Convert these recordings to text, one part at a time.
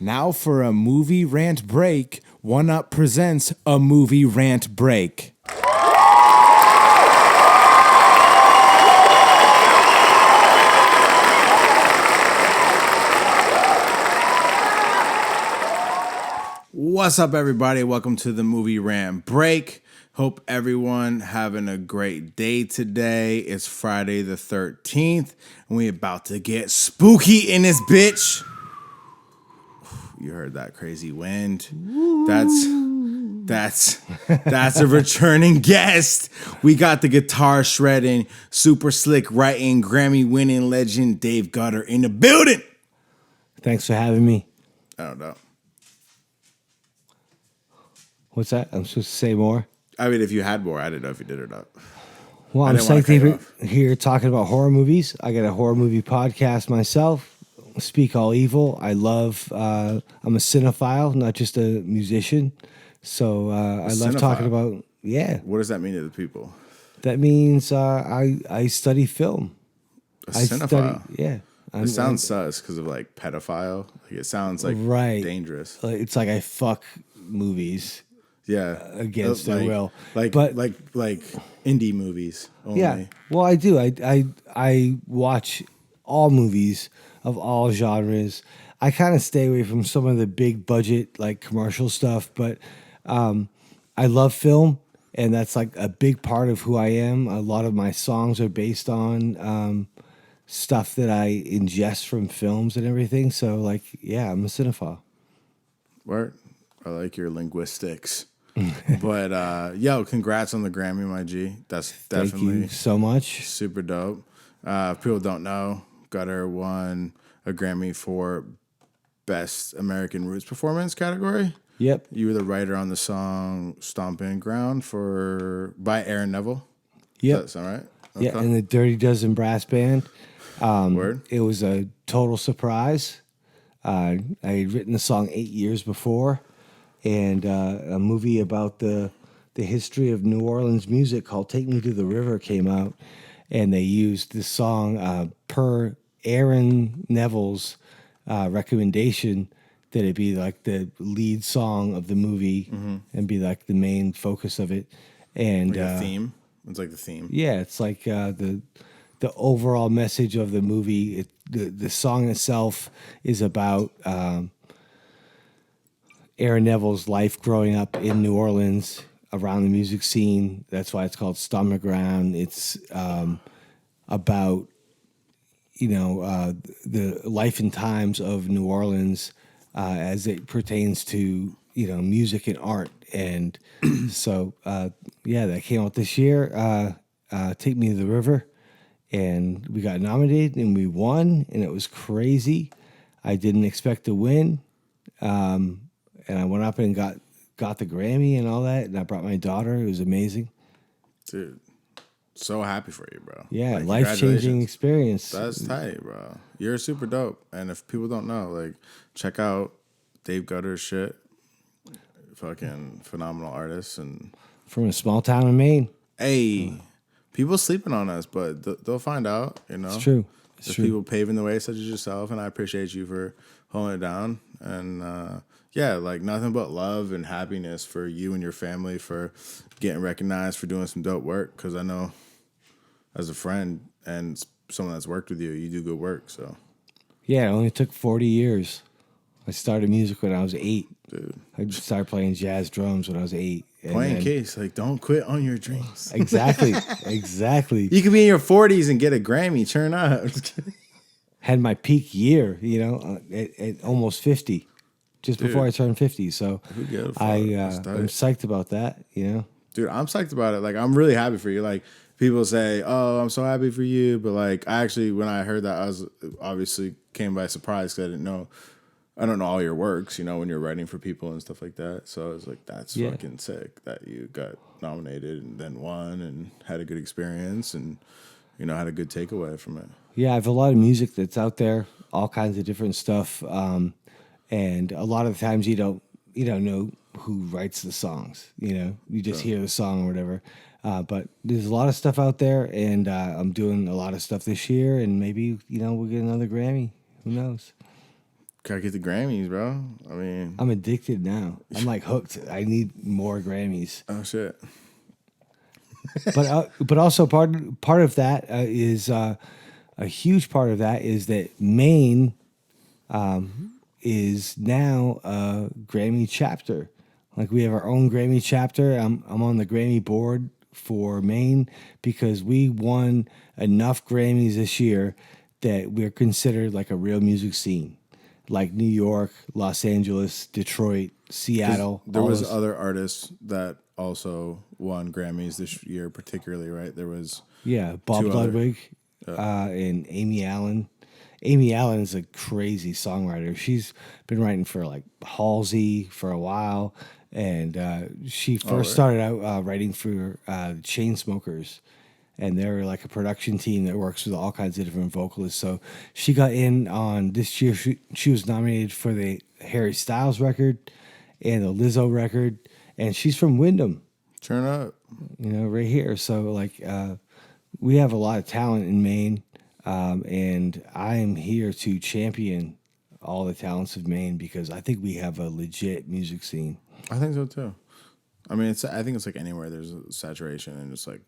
Now for a movie rant break, One Up presents a movie rant break. What's up, everybody? Welcome to the movie rant break. Hope everyone having a great day today. It's Friday the 13th, and we about to get spooky in this bitch. You heard that crazy wind? That's a returning guest. We got the guitar shredding, super slick writing, Grammy winning legend Dave Gutter in the building. Thanks for having me. I don't know. What's that? I'm supposed to say more? I mean, if you had more, I didn't know if you did or not. Well, I'm psyched to be here talking about horror movies. I got a horror movie podcast myself. Speak All Evil. I love, I'm a cinephile, not just a musician. So I love talking about, yeah. What does that mean to the people? That means I study film. A cinephile? Yeah. It sounds sus because of like pedophile. Like, it sounds like dangerous. It's like I fuck movies. Yeah, against their will, like indie movies only. Yeah, well, I do. I watch all movies of all genres. I kind of stay away from some of the big budget like commercial stuff, but I love film, and that's like a big part of who I am. A lot of my songs are based on stuff that I ingest from films and everything. So, like, yeah, I'm a cinephile. Word. I like your linguistics. But yo, congrats on the Grammy, my G. That's definitely Thank you so much. Super dope. If people don't know, Gutter won a Grammy for Best American Roots Performance category. Yep. You were the writer on the song Stompin Ground by Aaron Neville. Yep. Does that sound right? Okay. Yeah, and the Dirty Dozen Brass Band. Word. It was a total surprise. I had written the song 8 years before. And a movie about the history of New Orleans music called Take Me to the River came out, and they used this song per Aaron Neville's recommendation that it be like the lead song of the movie and be like the main focus of it. And like a theme? It's like the theme. Yeah, it's like the overall message of the movie. The song itself is about Aaron Neville's life growing up in New Orleans around the music scene. That's why it's called Stompin Ground. It's about, the life and times of New Orleans as it pertains to, music and art. And so, that came out this year, Take Me to the River. And we got nominated and we won, and it was crazy. I didn't expect to win. And I went up and got the Grammy and all that, and I brought my daughter. It was amazing. Dude, so happy for you, bro. Yeah, like, life-changing experience. That's tight, bro. You're super dope. And if people don't know, like, check out Dave Gutter's shit. Fucking phenomenal artist. And from a small town in Maine. Hey, people sleeping on us, but they'll find out, It's true. There's people paving the way, such as yourself, and I appreciate you for holding it down. And, yeah, like nothing but love and happiness for you and your family for getting recognized for doing some dope work. Because I know as a friend and someone that's worked with you, you do good work. So yeah, it only took 40 years. I started music when I was 8. Dude. I started playing jazz drums when I was 8. Playing case, like, don't quit on your dreams. Exactly. You could be in your 40s and get a Grammy. Turn up. Had my peak year, at almost 50. Just before I turned 50, so I'm psyched about that, Dude, I'm psyched about it. Like, I'm really happy for you. Like, people say, "Oh, I'm so happy for you," but like, I actually, when I heard that, I was obviously came by surprise because I don't know all your works, when you're writing for people and stuff like that. So I was like, that's fucking sick that you got nominated and then won and had a good experience and had a good takeaway from it. Yeah, I have a lot of music that's out there, all kinds of different stuff. And a lot of the times you don't know who writes the songs. You just hear the song or whatever. But there's a lot of stuff out there, and I'm doing a lot of stuff this year, and maybe we'll get another Grammy. Who knows? Gotta get the Grammys, bro. I mean, I'm addicted now. I'm like hooked. I need more Grammys. oh shit. But also part of that is a huge part of that is that Maine is now a Grammy chapter. Like we have our own Grammy chapter. I'm on the Grammy board for Maine because we won enough Grammys this year that we're considered like a real music scene, like New York, Los Angeles, Detroit, Seattle. There was other artists that also won Grammys this year, particularly, right? There was Bob two other- Ludwig and Amy Allen. Amy Allen is a crazy songwriter. She's been writing for like Halsey for a while, and she first started out writing for Chainsmokers, and they're like a production team that works with all kinds of different vocalists. So she got in on this year. She was nominated for the Harry Styles record and the Lizzo record, and she's from Wyndham, Turn up. right here. So like we have a lot of talent in Maine. And I am here to champion all the talents of Maine because I think we have a legit music scene. I think so too. I mean, I think it's like anywhere there's a saturation and just like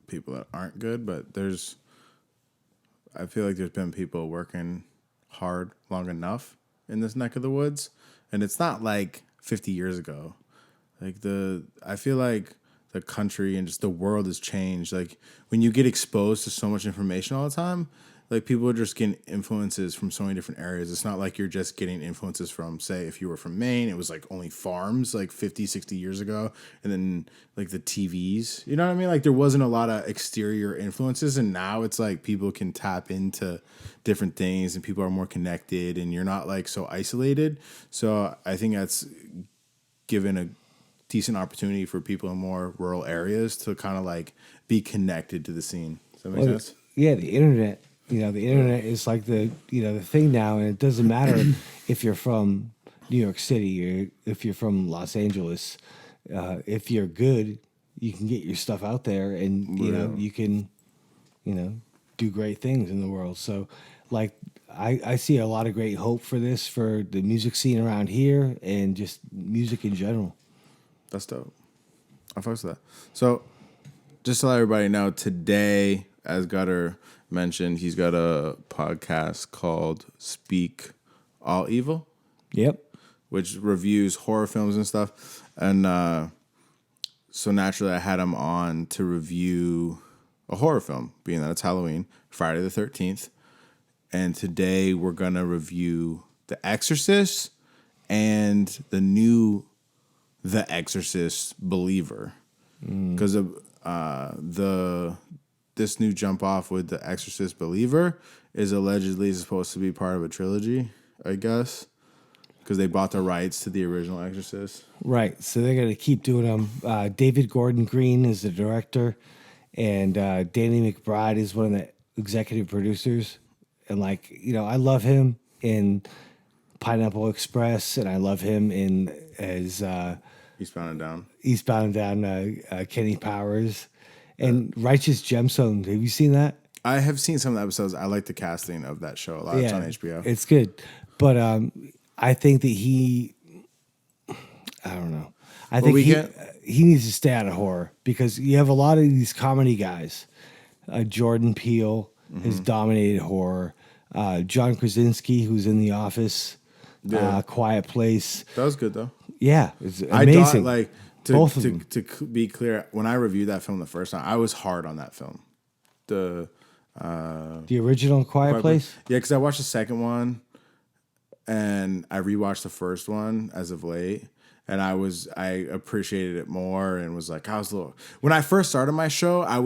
people that aren't good, but I feel like there's been people working hard long enough in this neck of the woods, and it's not like 50 years ago. Like I feel like the country and just the world has changed. Like when you get exposed to so much information all the time, like people are just getting influences from so many different areas. It's not like you're just getting influences from, say, if you were from Maine, it was like only farms like 50, 60 years ago. And then like the TVs, you know what I mean? Like there wasn't a lot of exterior influences. And now it's like people can tap into different things and people are more connected and you're not like so isolated. So I think that's given a decent opportunity for people in more rural areas to kind of like be connected to the scene. Does that make sense? Yeah, the internet. The internet is like the thing now, and it doesn't matter if you're from New York City or if you're from Los Angeles. If you're good, you can get your stuff out there, and you can do great things in the world. So, like, I see a lot of great hope for this for the music scene around here and just music in general. That's dope. I fucks with that. So, just to let everybody know, today, as Gutter mentioned, he's got a podcast called Speak All Evil. Yep. Which reviews horror films and stuff. And so naturally, I had him on to review a horror film, being that it's Halloween, Friday the 13th. And today, we're going to review The Exorcist and the new The Exorcist Believer. Because of this new jump off with The Exorcist Believer is allegedly supposed to be part of a trilogy, I guess, because they bought the rights to the original Exorcist. Right. So they're going to keep doing them. David Gordon Green is the director, and Danny McBride is one of the executive producers. And I love him in Pineapple Express, and I love him as Eastbound and Down, Kenny Powers. And Righteous Gemstone, have you seen that? I have seen some of the episodes. I like the casting of that show a lot. It's on HBO. It's good. But I think that I don't know. I think he needs to stay out of horror because you have a lot of these comedy guys. Jordan Peele has dominated horror. John Krasinski, who's in The Office, Quiet Place. That was good, though. Yeah, it's amazing. I thought, both of them. To be clear, when I reviewed that film the first time, I was hard on that film. The original Quiet Place? Yeah, because I watched the second one, and I rewatched the first one as of late, and I appreciated it more, and was like, when I first started my show, I'm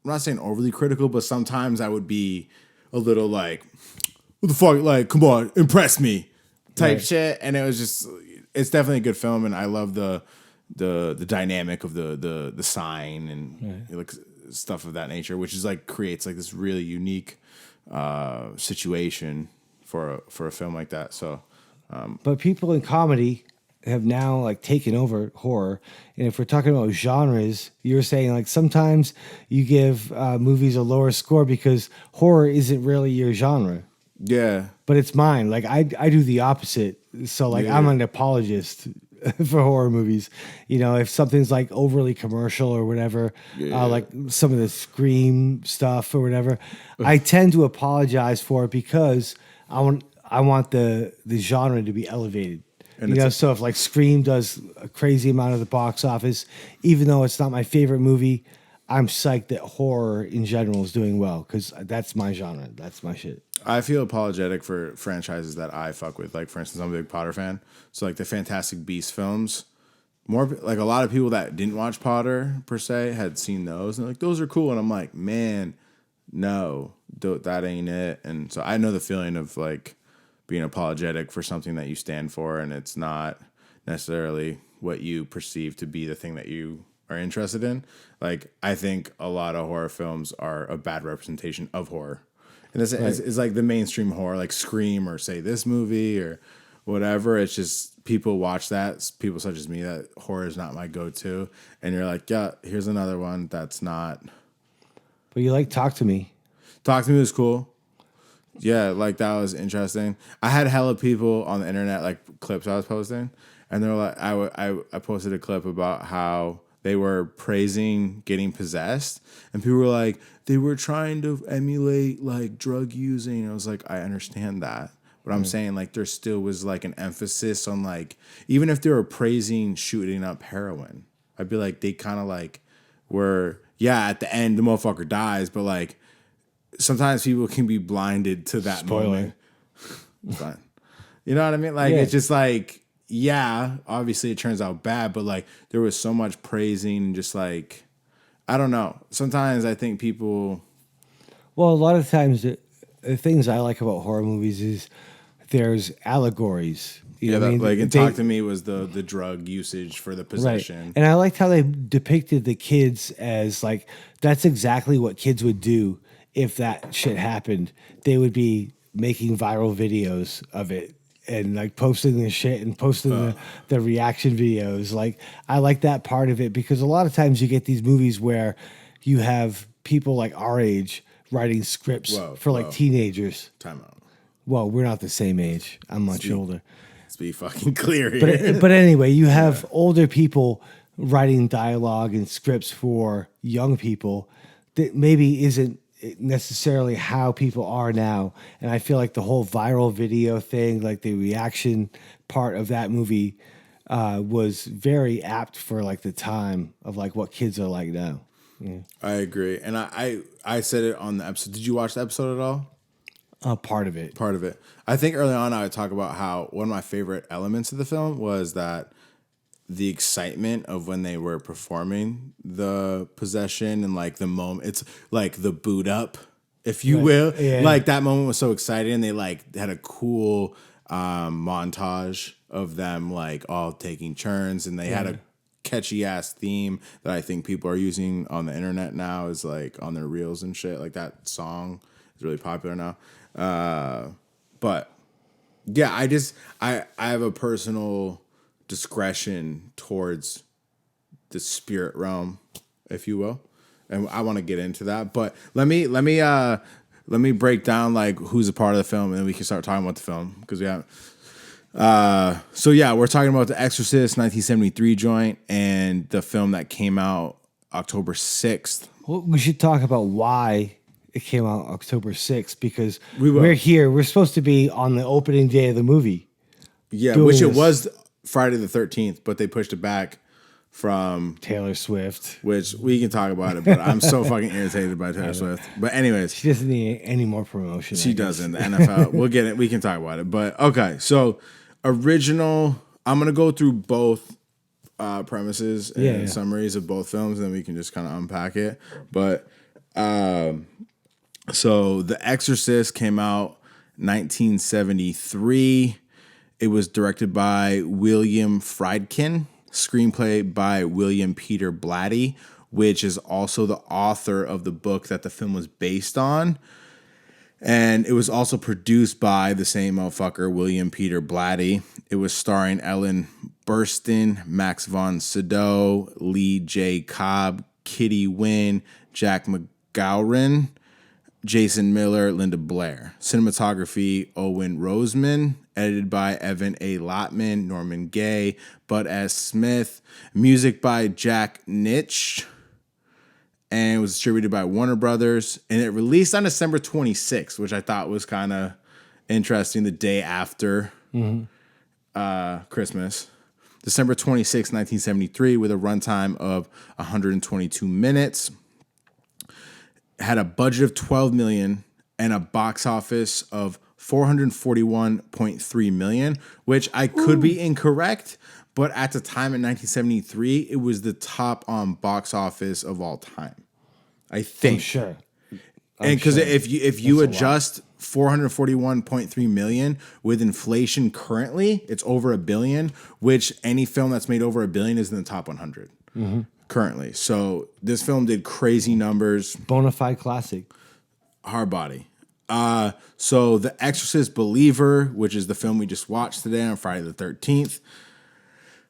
not saying overly critical, but sometimes I would be a little like, what the fuck, like, come on, impress me, type shit, and it's definitely a good film, and I love the dynamic of the sign and like stuff of that nature, which is like creates like this really unique situation for a film like that. So, but people in comedy have now like taken over horror, and if we're talking about genres, you're saying like sometimes you give movies a lower score because horror isn't really your genre. Yeah. but it's mine. Like I do the opposite. So like Yeah. I'm an apologist for horror movies. You know, if something's like overly commercial or whatever, Yeah. like some of the Scream stuff or whatever, I tend to apologize for it because I want the genre to be elevated. And You it's know, so if like Scream does a crazy amount of the box office, even though it's not my favorite movie, I'm psyched that horror in general is doing well because that's my genre. That's my shit. I feel apologetic for franchises that I fuck with. Like, for instance, I'm a big Potter fan. So, like, the Fantastic Beasts films, more like a lot of people that didn't watch Potter per se had seen those and like, those are cool. And I'm like, man, no, that ain't it. And so I know the feeling of like being apologetic for something that you stand for and it's not necessarily what you perceive to be the thing that you are interested in. Like, I think a lot of horror films are a bad representation of horror. And it's like the mainstream horror, like Scream or say this movie or whatever. It's just people watch that, people such as me, that horror is not my go-to. And you're like, yeah, here's another one that's not. But you like Talk to Me. Talk to Me was cool. Yeah, like that was interesting. I had hella people on the internet, like clips I was posting, and they were like, I posted a clip about how they were praising getting possessed, and people were like, they were trying to emulate like drug using. And I was like, I understand that, but I'm saying like there still was like an emphasis on like, even if they were praising shooting up heroin, I'd be like, they kind of like were, yeah, at the end the motherfucker dies, but like sometimes people can be blinded to that moment. But you know what I mean? Like, it's just like, yeah, obviously it turns out bad, but like there was so much praising and just like, I don't know. Sometimes I think people. Well, a lot of times the things I like about horror movies is there's allegories. You know what I mean? Like, and Talk to Me was the drug usage for the possession. Right. And I liked how they depicted the kids as like, that's exactly what kids would do if that shit happened. They would be making viral videos of it and like posting the shit and posting the reaction videos. Like, I like that part of it because a lot of times you get these movies where you have people like our age writing scripts for like teenagers. Time out. Well, we're not the same age. I'm much older. Let's be fucking clear here. But anyway, you have older people writing dialogue and scripts for young people that maybe isn't necessarily how people are now. And I feel like the whole viral video thing, like the reaction part of that movie, was very apt for like the time of like what kids are like now. Yeah. I agree. And I said it on the episode. Did you watch the episode at all? Part of it. Part of it. I think early on I would talk about how one of my favorite elements of the film was that the excitement of when they were performing the possession and like the moment, it's like the boot up, if you will. Yeah. Like that moment was so exciting. And they like had a cool montage of them like all taking turns, and they had a catchy ass theme that I think people are using on the internet now, is like on their reels and shit. Like that song is really popular now. But yeah, I have a personal discretion towards the spirit realm, if you will, and I want to get into that. But let me break down like who's a part of the film, and then we can start talking about the film because we haven't. So yeah, we're talking about the Exorcist 1973 joint and the film that came out October 6th. Well, we should talk about why it came out October 6th because will. we're here. We're supposed to be on the opening day of the movie. Yeah, which it was Friday the 13th, but they pushed it back from Taylor Swift. Which we can talk about it, but I'm so fucking irritated by Taylor Swift. But anyways, She doesn't need any more promotion. she doesn't. The NFL, we'll get it. We can talk about it. But okay, so original. I'm gonna go through both premises and summaries of both films, and then we can just kind of unpack it. But so The Exorcist came out 1973. It was directed by William Friedkin, screenplay by William Peter Blatty, which is also the author of the book that the film was based on. And it was also produced by the same motherfucker, William Peter Blatty. It was starring Ellen Burstyn, Max von Sydow, Lee J. Cobb, Kitty Wynn, Jack McGowran. Jason Miller, Linda Blair. Cinematography, Owen Roseman. Edited by Evan A. Lotman, Norman Gay, Bud S. Smith. Music by Jack Nitsch. And it was distributed by Warner Brothers. And it released on December 26th, which I thought was kind of interesting, the day after Christmas. December 26, 1973, with a runtime of 122 minutes. Had a budget of $12 million and a box office of $441.3 million, which I could be incorrect, but at the time in 1973, it was the top on box office of all time. I think. I'm sure. And because if you adjust 441.3 million with inflation currently, it's over $1 billion, which any film that's made over $1 billion is in the top 100 currently. So this film did crazy numbers. Bonafide classic. Hard body. So The Exorcist Believer, which is the film we just watched today on Friday the 13th,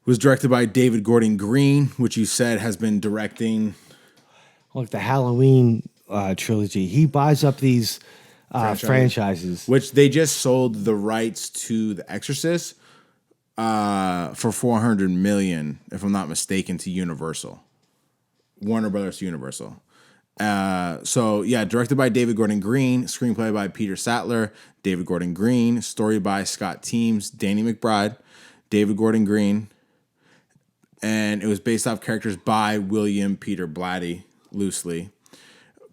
was directed by David Gordon Green, which you said has been directing Like the Halloween trilogy. He buys up these franchises. which they just sold the rights to The Exorcist for $400 million, if I'm not mistaken, to Universal. Warner Brothers to Universal. So yeah, directed by David Gordon Green, screenplay by Peter Sattler, David Gordon Green, story by Scott Teems, Danny McBride, David Gordon Green, and it was based off characters by William Peter Blatty, loosely.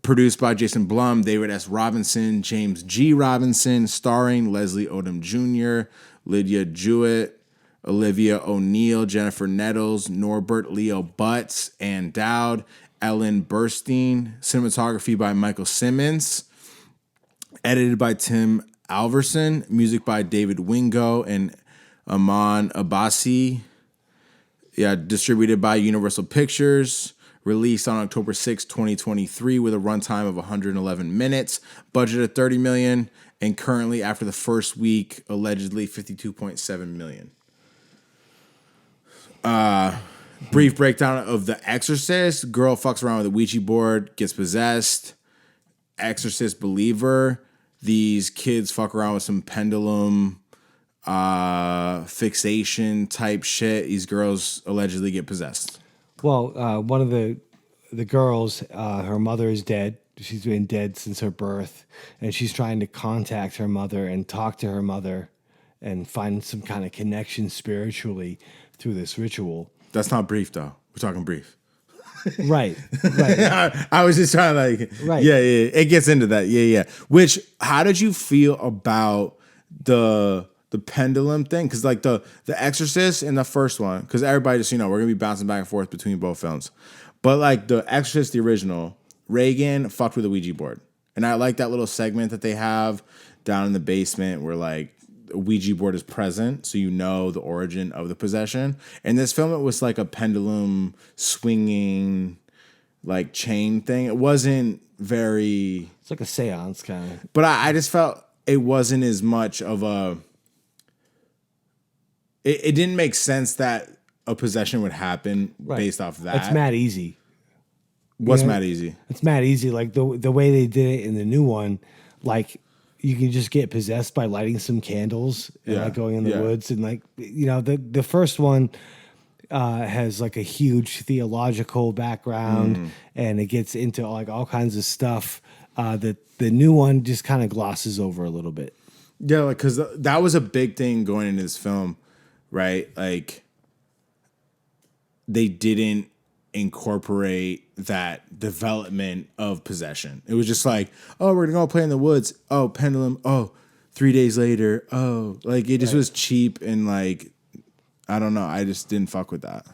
Produced by Jason Blum, David S. Robinson, James G. Robinson, starring Leslie Odom Jr., Lydia Jewett, Olivia O'Neill, Jennifer Nettles, Norbert Leo Butts, Ann Dowd, Ellen Burstyn. Cinematography by Michael Simmons. Edited by Tim Alverson. Music by David Wingo and Aman Abbasi. Yeah, distributed by Universal Pictures. Released on October 6, 2023, with a runtime of 111 minutes. Budget of $30 million, and currently, after the first week, allegedly $52.7 million. Brief breakdown of The Exorcist. Girl fucks around with a Ouija board, gets possessed. Exorcist Believer. These kids fuck around with some pendulum fixation type shit. These girls allegedly get possessed. Well, one of the girls, her mother is dead. She's been dead since her birth, and she's trying to contact her mother and talk to her mother and find some kind of connection spiritually through this ritual. That's not brief, though. We're talking brief. Right. I was just trying to Right. Yeah. It gets into that. Yeah. Which, how did you feel about the pendulum thing? Because like the Exorcist in the first one, because everybody just, we're gonna be bouncing back and forth between both films. But like the Exorcist, the original, Reagan fucked with a Ouija board. And I like that little segment that they have down in the basement where like a Ouija board is present, so the origin of the possession. In this film, it was like a pendulum swinging like chain thing. It wasn't very... It's like a seance kind of. But I just felt it wasn't as much of a... It didn't make sense that a possession would happen based off that. It's mad easy. What's mad easy? It's mad easy. Like the way they did it in the new one, like you can just get possessed by lighting some candles and like going in the woods. And like, the first one has like a huge theological background and it gets into like all kinds of stuff that the new one just kind of glosses over a little bit. Yeah, like, because that was a big thing going into this film, right? Like, they didn't incorporate that development of possession. It was just like, oh, we're gonna go play in the woods. Oh, pendulum. Oh, 3 days later. Oh, like it just was cheap and like, I don't know. I just didn't fuck with that.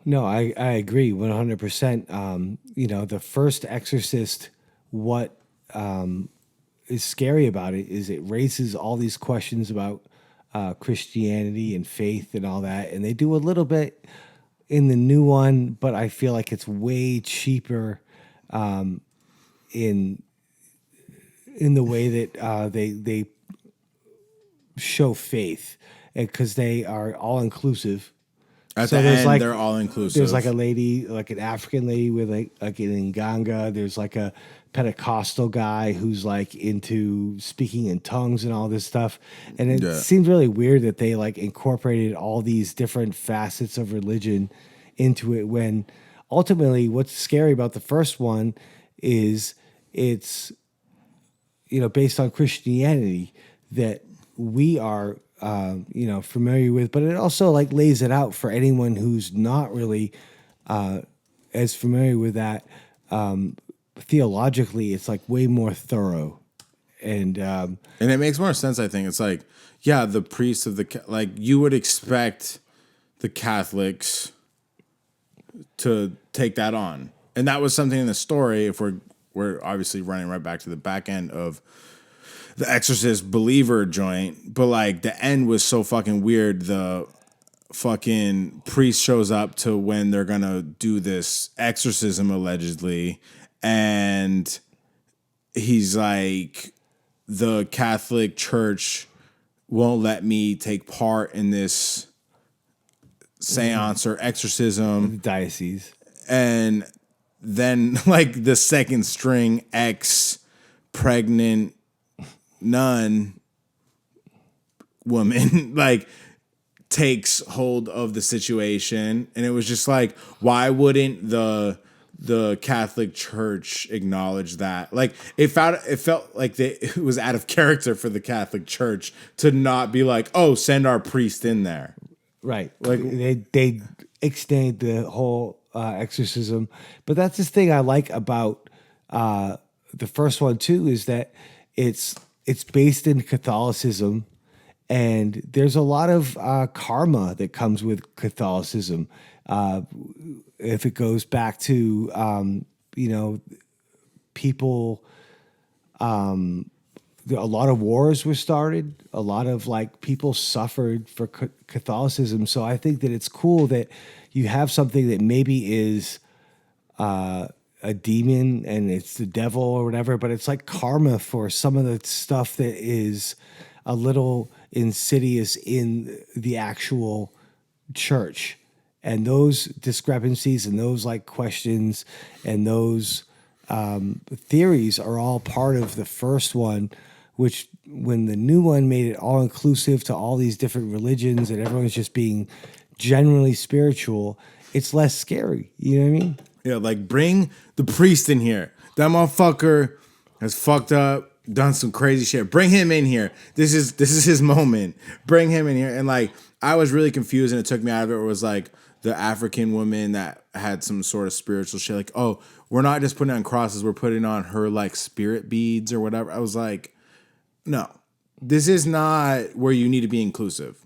No, I agree 100%. The first Exorcist, what is scary about it is it raises all these questions about Christianity and faith and all that. And they do a little bit in the new one, but I feel like it's way cheaper in the way that they show faith, because they are all inclusive. At So the there's end, they're all inclusive. there's like a lady, like an African lady with like an Nganga. There's like a Pentecostal guy who's like into speaking in tongues and all this stuff. And it Yeah. seemed really weird that they like incorporated all these different facets of religion into it when ultimately what's scary about the first one is it's based on Christianity that we are familiar with, but it also like lays it out for anyone who's not really as familiar with that. Theologically, it's like way more thorough, and And it makes more sense, I think. It's like, yeah, the priests of like, you would expect the Catholics to take that on. And that was something in the story, if we're obviously running right back to the back end of the Exorcist believer joint, but like the end was so fucking weird. The fucking priest shows up to when they're gonna do this exorcism allegedly, and he's like, the Catholic Church won't let me take part in this seance or exorcism. diocese. And then like the second string ex pregnant nun woman like takes hold of the situation, and it was just like, why wouldn't the Catholic Church acknowledge that? Like it felt like it was out of character for the Catholic Church to not be like, oh, send our priest in there. Right. Like they extended the whole exorcism. But that's the thing I like about the first one too, is that it's based in Catholicism, and there's a lot of karma that comes with Catholicism. If it goes back to people, a lot of wars were started. A lot of like people suffered for Catholicism. So I think that it's cool that you have something that maybe is a demon and it's the devil or whatever, but it's like karma for some of the stuff that is a little insidious in the actual church. And those discrepancies and those like questions and those theories are all part of the first one, which when the new one made it all inclusive to all these different religions and everyone's just being generally spiritual, it's less scary. You know what I mean? Yeah, like bring the priest in here. That motherfucker has fucked up, done some crazy shit. Bring him in here. This is his moment. Bring him in here. And like I was really confused, and it took me out of it. Where it was like the African woman that had some sort of spiritual shit. Like, oh, we're not just putting on crosses. We're putting on her like spirit beads or whatever. I was like, no, this is not where you need to be inclusive.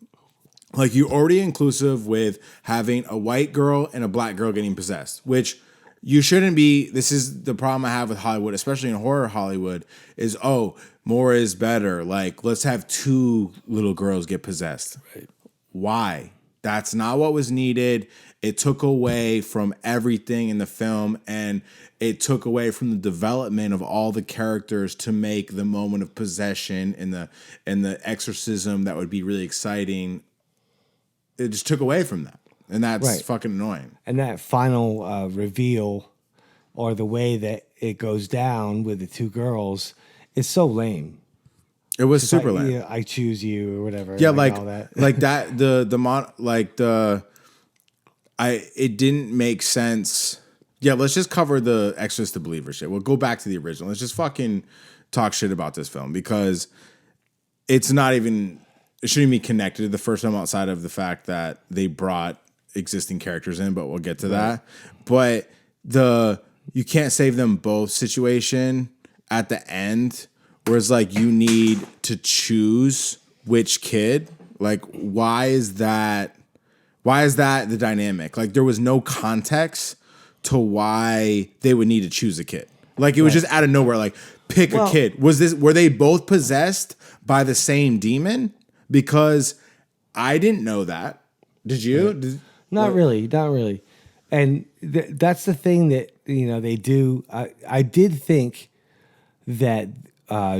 Like you're already inclusive with having a white girl and a black girl getting possessed, which you shouldn't be. This is the problem I have with Hollywood, especially in horror Hollywood, is, oh, more is better. Like, let's have two little girls get possessed. Right. Why? That's not what was needed. It took away from everything in the film, and it took away from the development of all the characters to make the moment of possession and the exorcism that would be really exciting. It just took away from that. And that's fucking annoying. And that final reveal, or the way that it goes down with the two girls, is so lame. It was super lame. Yeah, I choose you or whatever. Yeah, like all that. like that. It didn't make sense. Yeah, let's just cover the Exorcist the Believer shit. We'll go back to the original. Let's just fucking talk shit about this film, because it's not even. It shouldn't be connected to the first film outside of the fact that they brought existing characters in, but we'll get to that. But you can't save them both situation at the end, where it's like you need to choose which kid. Like, why is that the dynamic? Like, there was no context to why they would need to choose a kid. Like, it was just out of nowhere, like, pick a kid. Were they both possessed by the same demon? Because I didn't know that. Did you? Not really. And that's the thing that they do. I did think that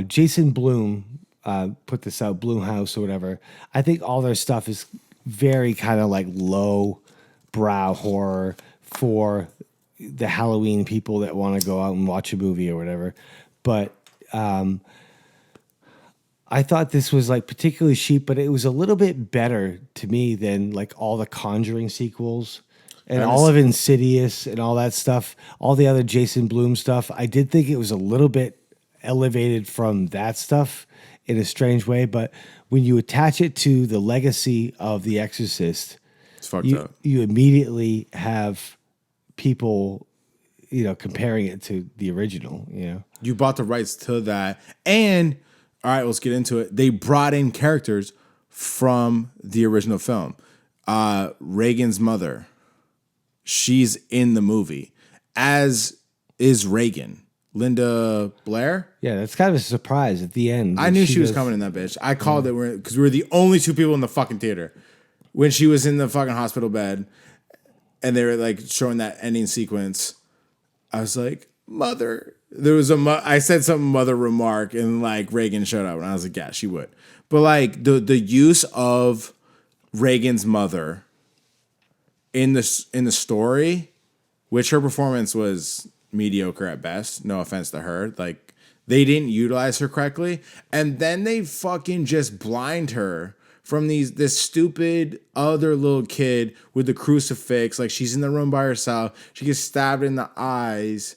Jason Blum put this out, Blumhouse or whatever. I think all their stuff is very kind of like low brow horror for the Halloween people that want to go out and watch a movie or whatever. But I thought this was like particularly cheap, but it was a little bit better to me than like all the Conjuring sequels and all of Insidious and all that stuff, all the other Jason Blum stuff. I did think it was a little bit elevated from that stuff in a strange way, but when you attach it to the legacy of The Exorcist, It's fucked up. you immediately have people, comparing it to the original, You bought the rights to that. And, all right, let's get into it. They brought in characters from the original film. Reagan's mother, she's in the movie, as is Reagan. Linda Blair? Yeah, that's kind of a surprise at the end. I knew she was coming in that bitch. I called it because we were the only two people in the fucking theater. When she was in the fucking hospital bed and they were like showing that ending sequence, I was like, mother. There was I said some mother remark and like Reagan showed up and I was like, yeah, she would. But like the use of Reagan's mother in the story, which her performance was mediocre at best. No offense to her. Like they didn't utilize her correctly. And then they fucking just blind her from this stupid other little kid with the crucifix. Like she's in the room by herself. She gets stabbed in the eyes.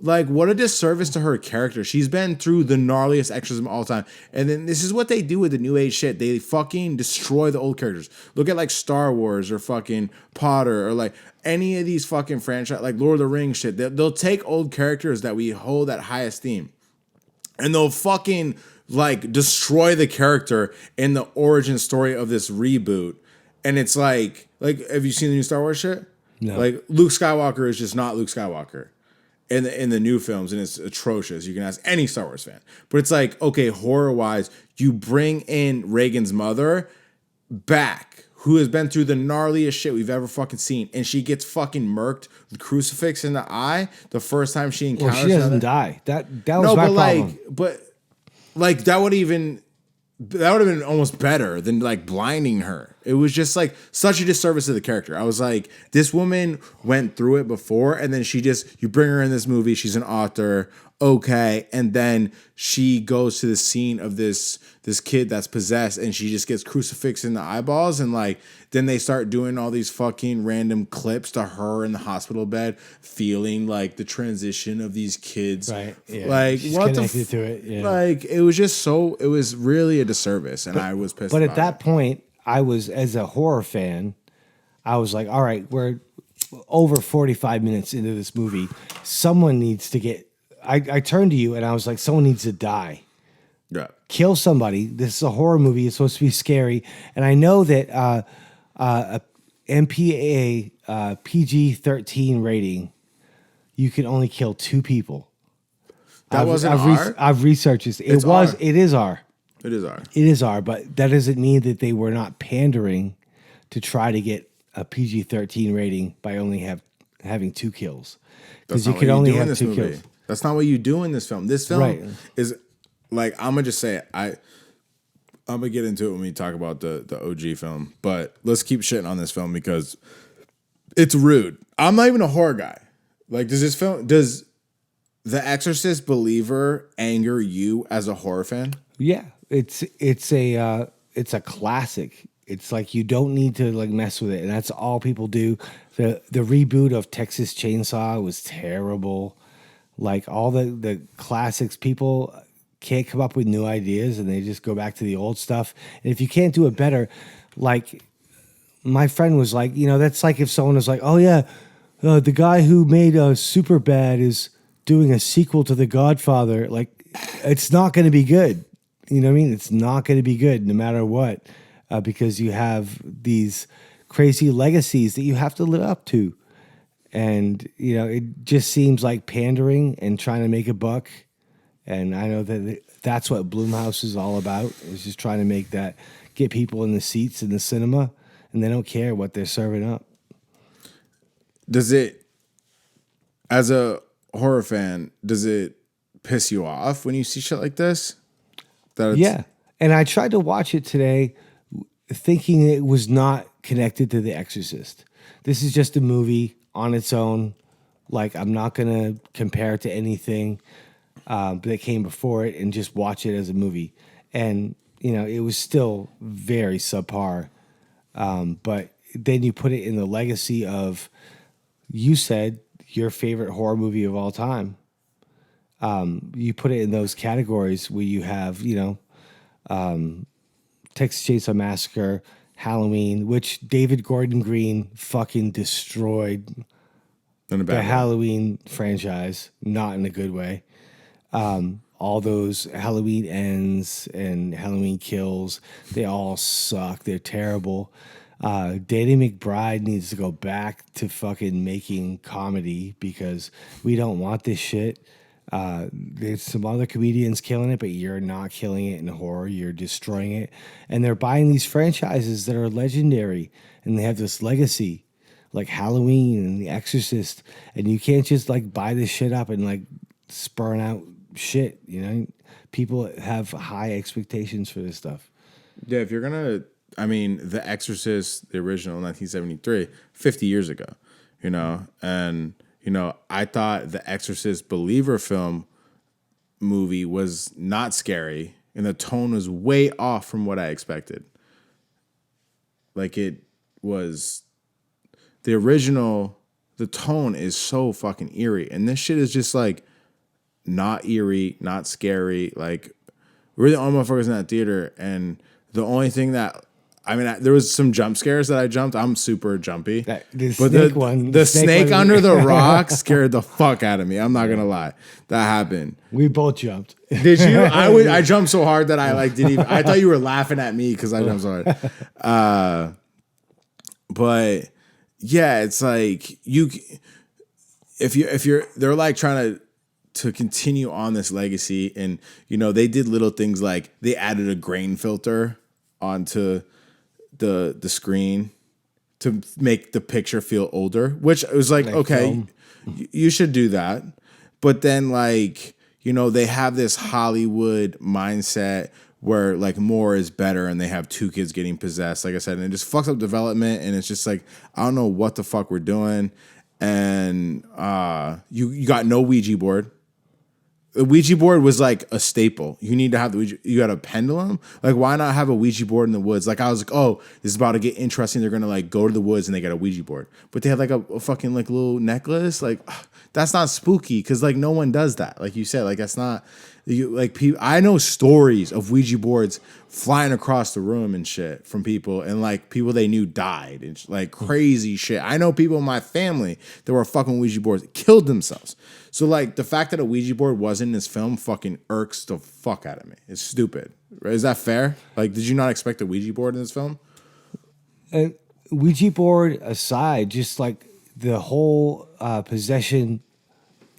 Like, what a disservice to her character. She's been through the gnarliest exorcism of all time. And then this is what they do with the new age shit. They fucking destroy the old characters. Look at like Star Wars or fucking Potter or like any of these fucking franchise, like Lord of the Rings shit. They'll take old characters that we hold at high esteem and they'll fucking like destroy the character in the origin story of this reboot. And it's like, have you seen the new Star Wars shit? No. Like Luke Skywalker is just not Luke Skywalker in the new films, and it's atrocious. You can ask any Star Wars fan. But it's like, okay, horror-wise, you bring in Reagan's mother back, who has been through the gnarliest shit we've ever fucking seen, and she gets fucking murked with crucifix in the eye the first time she encounters she doesn't die. That was no, my but problem. like that would have been almost better than like blinding her. It was just like such a disservice to the character. I was like, this woman went through it before, and then you bring her in this movie. She's an author, okay, and then she goes to the scene of this kid that's possessed, and she just gets crucifixed in the eyeballs, and like then they start doing all these fucking random clips to her in the hospital bed, feeling like the transition of these kids, Right? Yeah. Like She's what connected to it. Yeah. like it was just so it was really a disservice, and I was pissed. But about at that point, I was, as a horror fan, I was like, all right, we're over 45 minutes into this movie. Someone needs to get. I turned to you and I was like, someone needs to die. Yeah. Kill somebody. This is a horror movie. It's supposed to be scary. And I know that a MPAA PG-13 rating, you can only kill 2 people. That wasn't R? I've researched this. It's R. It is R. It is R. It is R, but that doesn't mean that they were not pandering to try to get a PG-13 rating by only having 2 kills. Because you could only have 2 kills. That's not what you do in this film. This film Right. is like, I'm gonna just say it. I'm gonna get into it when we talk about the OG film, but let's keep shitting on this film because it's rude. I'm not even a horror guy. Like, does The Exorcist Believer anger you as a horror fan? Yeah, it's a classic. It's like you don't need to like mess with it, and that's all people do. The reboot of Texas Chainsaw was terrible. Like all the classics, people can't come up with new ideas, and they just go back to the old stuff. And if you can't do it better, like my friend was like, that's like if someone was like, oh yeah, the guy who made Superbad is doing a sequel to The Godfather. Like, it's not going to be good. You know what I mean? It's not going to be good no matter what, because you have these crazy legacies that you have to live up to. And, it just seems like pandering and trying to make a buck. And I know that that's what Blumhouse is all about, is just trying to get people in the seats in the cinema, and they don't care what they're serving up. Does it, as a horror fan, does it piss you off when you see shit like this? Yeah. And I tried to watch it today thinking it was not connected to The Exorcist. This is just a movie on its own. Like, I'm not gonna compare it to anything that came before it, and just watch it as a movie. And it was still very subpar. But then you put it in the legacy of, you said, your favorite horror movie of all time. You put it in those categories where you have, Texas Chainsaw Massacre, Halloween, which David Gordon Green fucking destroyed the Halloween franchise, not in a good way. All those Halloween Ends and Halloween Kills, they all suck. They're terrible. Danny McBride needs to go back to fucking making comedy, because we don't want this shit. There's some other comedians killing it, but you're not killing it in horror. You're destroying it. And they're buying these franchises that are legendary, and they have this legacy, like Halloween and The Exorcist. And you can't just like buy this shit up and like spurn out shit. People have high expectations for this stuff. Yeah, if you're gonna, The Exorcist, the original 1973, 50 years ago, and I thought the Exorcist Believer film movie was not scary, and the tone was way off from what I expected. Like, it was the original. The tone is so fucking eerie, and this shit is just like not eerie, not scary. Like, we're the only motherfuckers in that theater, and the only thing that there was some jump scares that I jumped. I'm super jumpy, but the snake under the rock scared the fuck out of me. I'm not gonna lie, that happened. We both jumped. Did you? I jumped so hard that I didn't even. I thought you were laughing at me because I jumped so hard. But yeah, it's like if you're they're like trying to continue on this legacy, and they did little things like they added a grain filter onto the screen to make the picture feel older, which was like okay, you should do that. But then they have this Hollywood mindset where like more is better, and they have two kids getting possessed, like I said, and it just fucks up development, and it's just like, I don't know what the fuck we're doing. And you got no Ouija board. The Ouija board was like a staple. You need to have the Ouija. You got a pendulum. Like, why not have a Ouija board in the woods? Like, I was like, oh, this is about to get interesting. They're gonna like go to the woods and they got a Ouija board, but they had like a fucking like little necklace. Like, that's not spooky, because like no one does that. Like you said, like that's not. I know stories of Ouija boards flying across the room and shit from people, and like people they knew died and like crazy shit. I know people in my family that were fucking Ouija boards killed themselves. So like the fact that a Ouija board wasn't in this film fucking irks the fuck out of me. It's stupid. Is that fair? Like, did you not expect a Ouija board in this film? Ouija board aside, just like the whole possession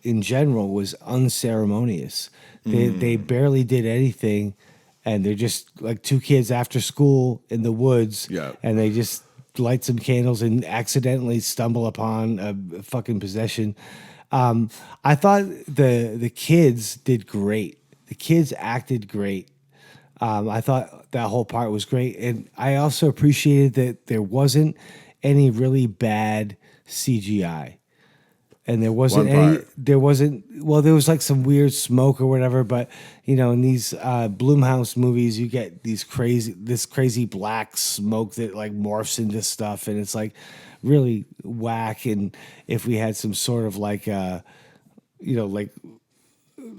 in general was unceremonious. They barely did anything, and they're just like two kids after school in the woods, and they just light some candles and accidentally stumble upon a fucking possession. I thought the kids did great. The kids acted great. I thought that whole part was great, and I also appreciated that there wasn't any really bad CGI. And there wasn't there was like some weird smoke or whatever, but in these Blumhouse movies, you get this crazy black smoke that like morphs into stuff, and it's like really whack. And if we had some sort of like like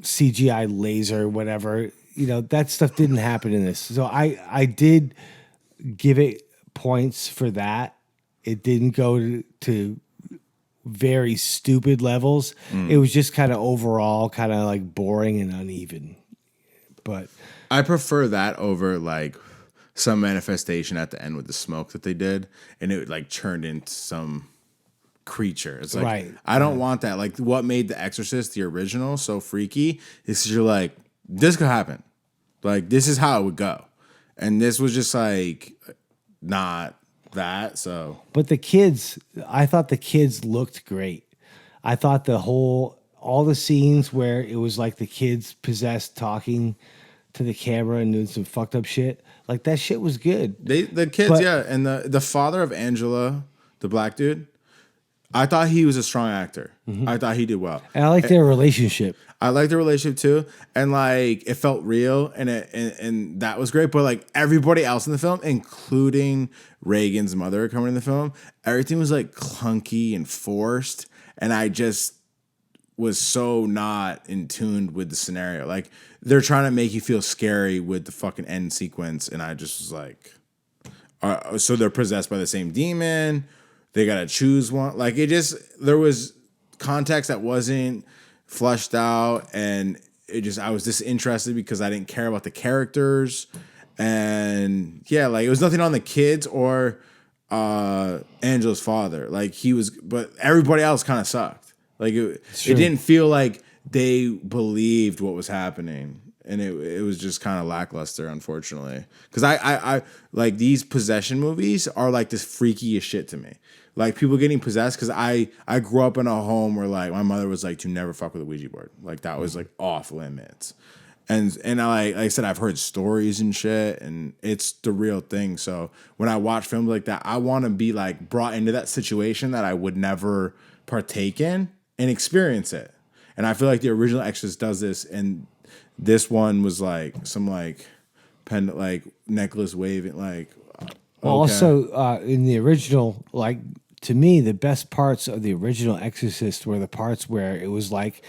CGI laser or whatever, that stuff didn't happen in this. So I did give it points for that. It didn't go to very stupid levels. It was just kind of overall kind of like boring and uneven. But I prefer that over like some manifestation at the end with the smoke that they did, and it like turned into some creature. It's like, right. I don't want that. Like, what made The Exorcist, the original, so freaky is you're like, this could happen. Like, this is how it would go. And this was just like not that. So, but I thought the kids looked great. I thought all the scenes where it was like the kids possessed talking to the camera and doing some fucked up shit, like that shit was good. The kids, and the father of Angela, the black dude. I thought he was a strong actor. I thought he did well. And I like their relationship. I liked the relationship too, and like it felt real, and that was great. But like everybody else in the film, including Reagan's mother coming in the film, everything was like clunky and forced, and I just was so not in tune with the scenario. Like they're trying to make you feel scary with the fucking end sequence, and I just was like, so they're possessed by the same demon. They gotta choose one. Like there was context that wasn't flushed out, and I was disinterested because I didn't care about the characters, and yeah, like it was nothing on the kids or Angela's father. Like but everybody else kind of sucked. Like it didn't feel like they believed what was happening. And it was just kind of lackluster, unfortunately. Because I like these possession movies are like this freakiest shit to me. Like people getting possessed, because I grew up in a home where like my mother was like to never fuck with a Ouija board. Like that was like off limits. And like I said, I've heard stories and shit, and it's the real thing. So when I watch films like that, I want to be like brought into that situation that I would never partake in and experience it. And I feel like the original Exorcist does this, and this one was like some like pendant, like necklace waving, like. Well, also in the original, like to me, the best parts of the original Exorcist were the parts where it was like,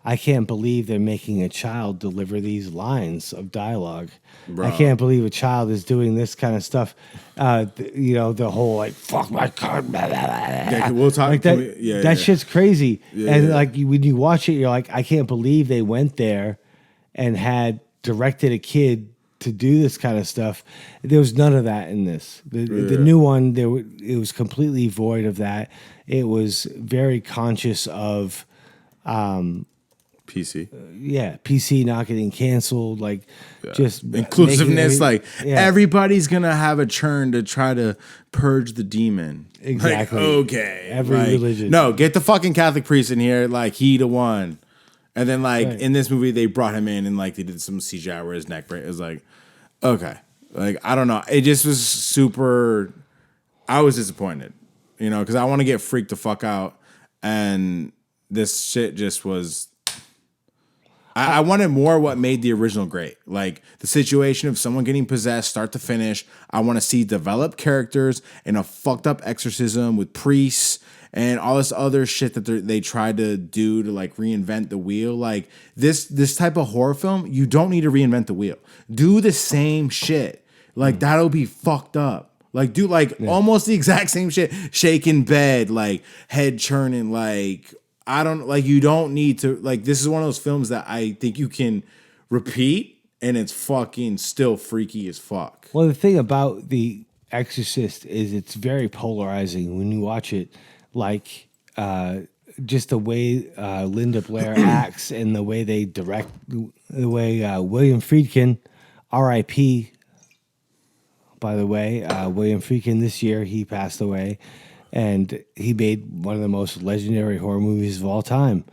I can't believe they're making a child deliver these lines of dialogue. Bro. I can't believe a child is doing this kind of stuff. The whole like fuck my card. Yeah, we'll talk. Like that. That shit's crazy. Yeah, and like when you watch it, you're like, I can't believe they went there and had directed a kid to do this kind of stuff. There was none of that in this. The new one, it was completely void of that. It was very conscious of PC. PC not getting canceled, like just inclusiveness. Everybody's gonna have a turn to try to purge the demon. Exactly. Like, okay. Every religion. No, get the fucking Catholic priest in here. Like he the one. And then in this movie they brought him in and like they did some CGI where his neck break. It was like, okay. Like I don't know. It just was super. I was disappointed, because I want to get freaked the fuck out, and this shit just was. I wanted more what made the original great. Like the situation of someone getting possessed start to finish. I want to see developed characters in a fucked up exorcism with priests and all this other shit that they tried to do to like reinvent the wheel. Like this type of horror film, you don't need to reinvent the wheel. Do the same shit. Like that'll be fucked up. Like do almost the exact same shit. Shaking bed, like head churning, like you don't need to, like, this is one of those films that I think you can repeat and it's fucking still freaky as fuck. Well, the thing about The Exorcist is it's very polarizing when you watch it, like, just the way Linda Blair acts and the way they direct, the way William Friedkin, R.I.P., by the way, William Friedkin this year, he passed away. And he made one of the most legendary horror movies of all time.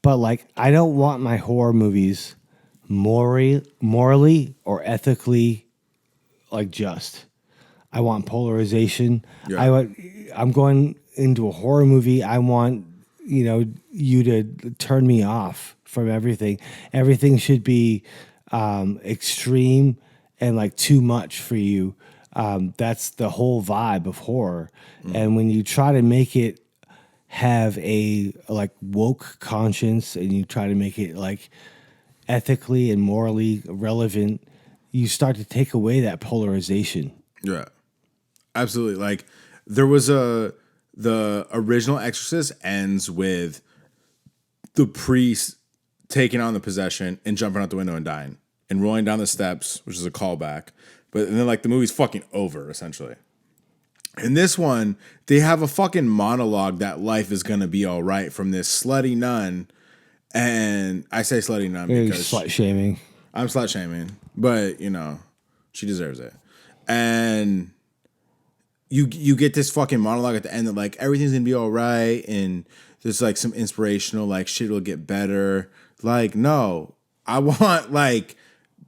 But, like, I don't want my horror movies morally or ethically, like, just. I want polarization. Yeah. I'm going into a horror movie. I want, you to turn me off from everything. Everything should be extreme and, like, too much for you. That's the whole vibe of horror. And when you try to make it have a like woke conscience and you try to make it like ethically and morally relevant, you start to take away that polarization. Yeah, absolutely. Like there was the original Exorcist ends with the priest taking on the possession and jumping out the window and dying and rolling down the steps, which is a callback. But then, like, the movie's fucking over, essentially. In this one, they have a fucking monologue that life is going to be all right from this slutty nun. And I say slutty nun because... slut shaming. I'm slut shaming. But, she deserves it. And you get this fucking monologue at the end that, like, everything's going to be all right. And there's, like, some inspirational, like, shit will get better. Like, no. I want, like...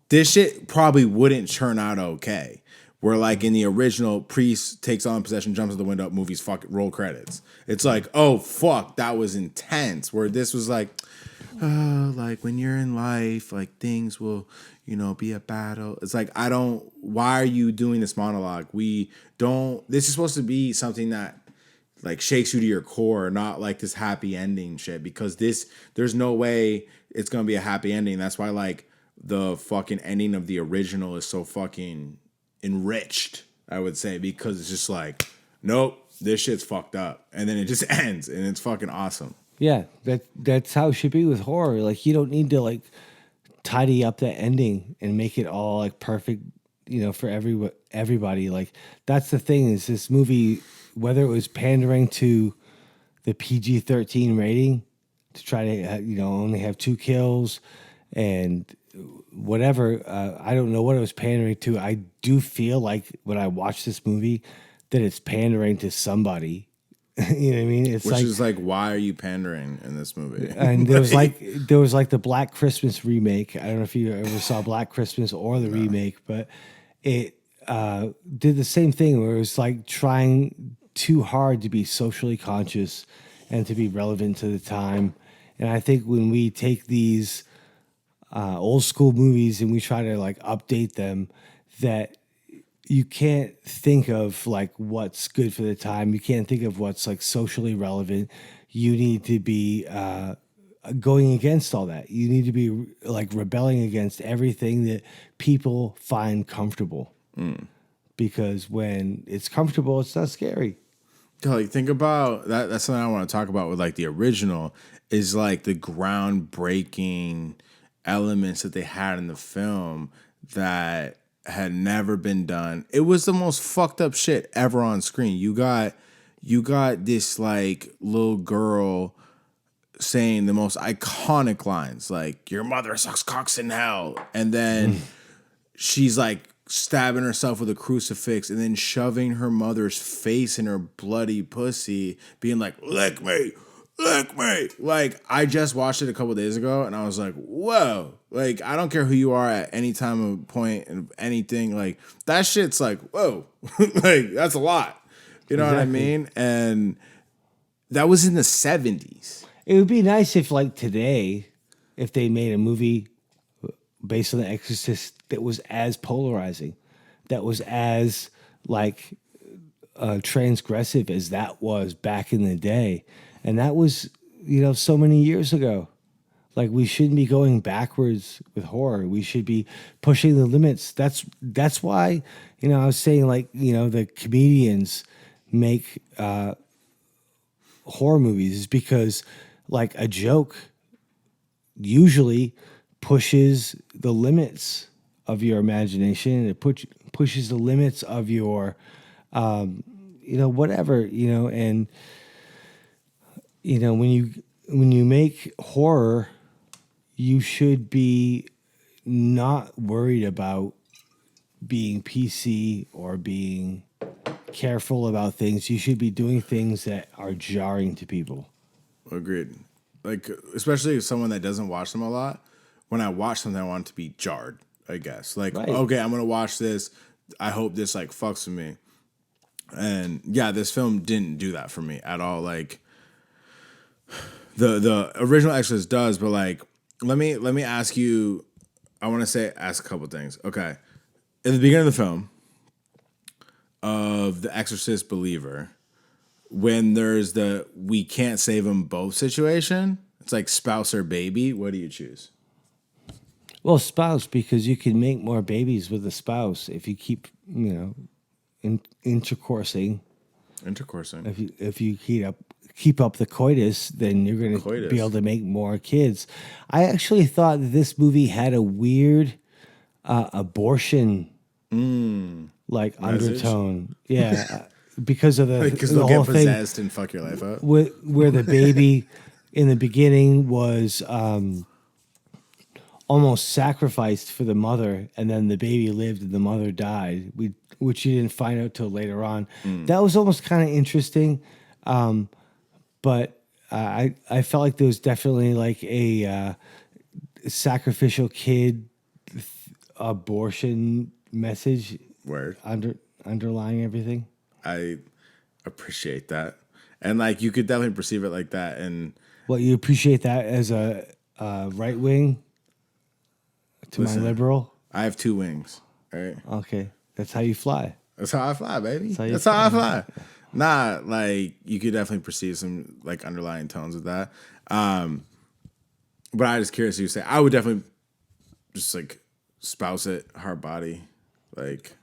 This shit probably wouldn't turn out okay. Where like in the original, priest takes on possession, jumps out the window, movies roll credits. It's like, oh fuck, that was intense. Where this was like, oh, like when you're in life, like things will, be a battle. It's like, I don't. Why are you doing this monologue? We don't. This is supposed to be something that like shakes you to your core, not like this happy ending shit. Because there's no way it's gonna be a happy ending. That's why like the fucking ending of the original is so fucking enriched, I would say, because it's just like, nope, this shit's fucked up, and then it just ends, and it's fucking awesome. Yeah, that's how it should be with horror. Like you don't need to like tidy up that ending and make it all like perfect, for everybody. Like that's the thing is this movie, whether it was pandering to the PG-13 rating to try to only have 2 kills and whatever, I don't know what it was pandering to. I do feel like when I watch this movie that it's pandering to somebody. You know what I mean? It's Which is like, why are you pandering in this movie? And there was like the Black Christmas remake. I don't know if you ever saw Black Christmas or the remake, but it did the same thing where it was like trying too hard to be socially conscious and to be relevant to the time. And I think when we take these old school movies and we try to like update them, that you can't think of like what's good for the time. You can't think of what's like socially relevant. You need to be going against all that. You need to be like rebelling against everything that people find comfortable. Because when it's comfortable, it's not scary. Like think about that. That's something I want to talk about with like the original is like the groundbreaking elements that they had in the film that had never been done. It was the most fucked up shit ever on screen. You got this like little girl saying the most iconic lines like "Your mother sucks cocks in hell," and then she's like stabbing herself with a crucifix and then shoving her mother's face in her bloody pussy, being like, "Lick me, lick me." Like, I just watched it a couple days ago and I was like, whoa. Like, I don't care who you are at any time of point and anything. Like, that shit's like, whoa. Like, that's a lot. You know what I mean? And that was in the 70s. It would be nice if, like, today, if they made a movie based on The Exorcist that was as polarizing, that was as, like, transgressive as that was back in the day. And that was, so many years ago. Like, we shouldn't be going backwards with horror. We should be pushing the limits. That's why, I was saying, like, the comedians make horror movies is because, like, a joke usually pushes the limits of your imagination. It pushes the limits of your, whatever, and, when you make horror, you should be not worried about being PC or being careful about things. You should be doing things that are jarring to people. Agreed. Like, especially as someone that doesn't watch them a lot, when I watch something, I want it to be jarred, I guess. Like, right. Okay, I'm going to watch this. I hope this, like, fucks with me. And, yeah, this film didn't do that for me at all. Like, the original Exorcist does, but, like, let me ask you, I want to ask a couple things. Okay. In the beginning of the film, of the Exorcist believer, when there's the we can't save them both situation, it's like spouse or baby. What do you choose? Well, spouse, because you can make more babies with a spouse if you keep, intercoursing. If you keep up the coitus, then you're going to be able to make more kids. I actually thought that this movie had a weird abortion like undertone. Yeah. Because of because the they'll whole get possessed and fuck your life up. Where the baby in the beginning was almost sacrificed for the mother, and then the baby lived and the mother died, which you didn't find out till later on. That was almost kind of interesting, but I felt like there was definitely like a sacrificial kid abortion message Word. underlying everything. I appreciate that. And like you could definitely perceive it like that. And Well, you appreciate that as a right wing to listen, my liberal. I have two wings. Right. Okay, that's how you fly. That's how I fly, baby. how you That's how I fly. Nah, like you could definitely perceive some like underlying tones of that. But I just curious you say I would definitely just like spouse it, hard body, like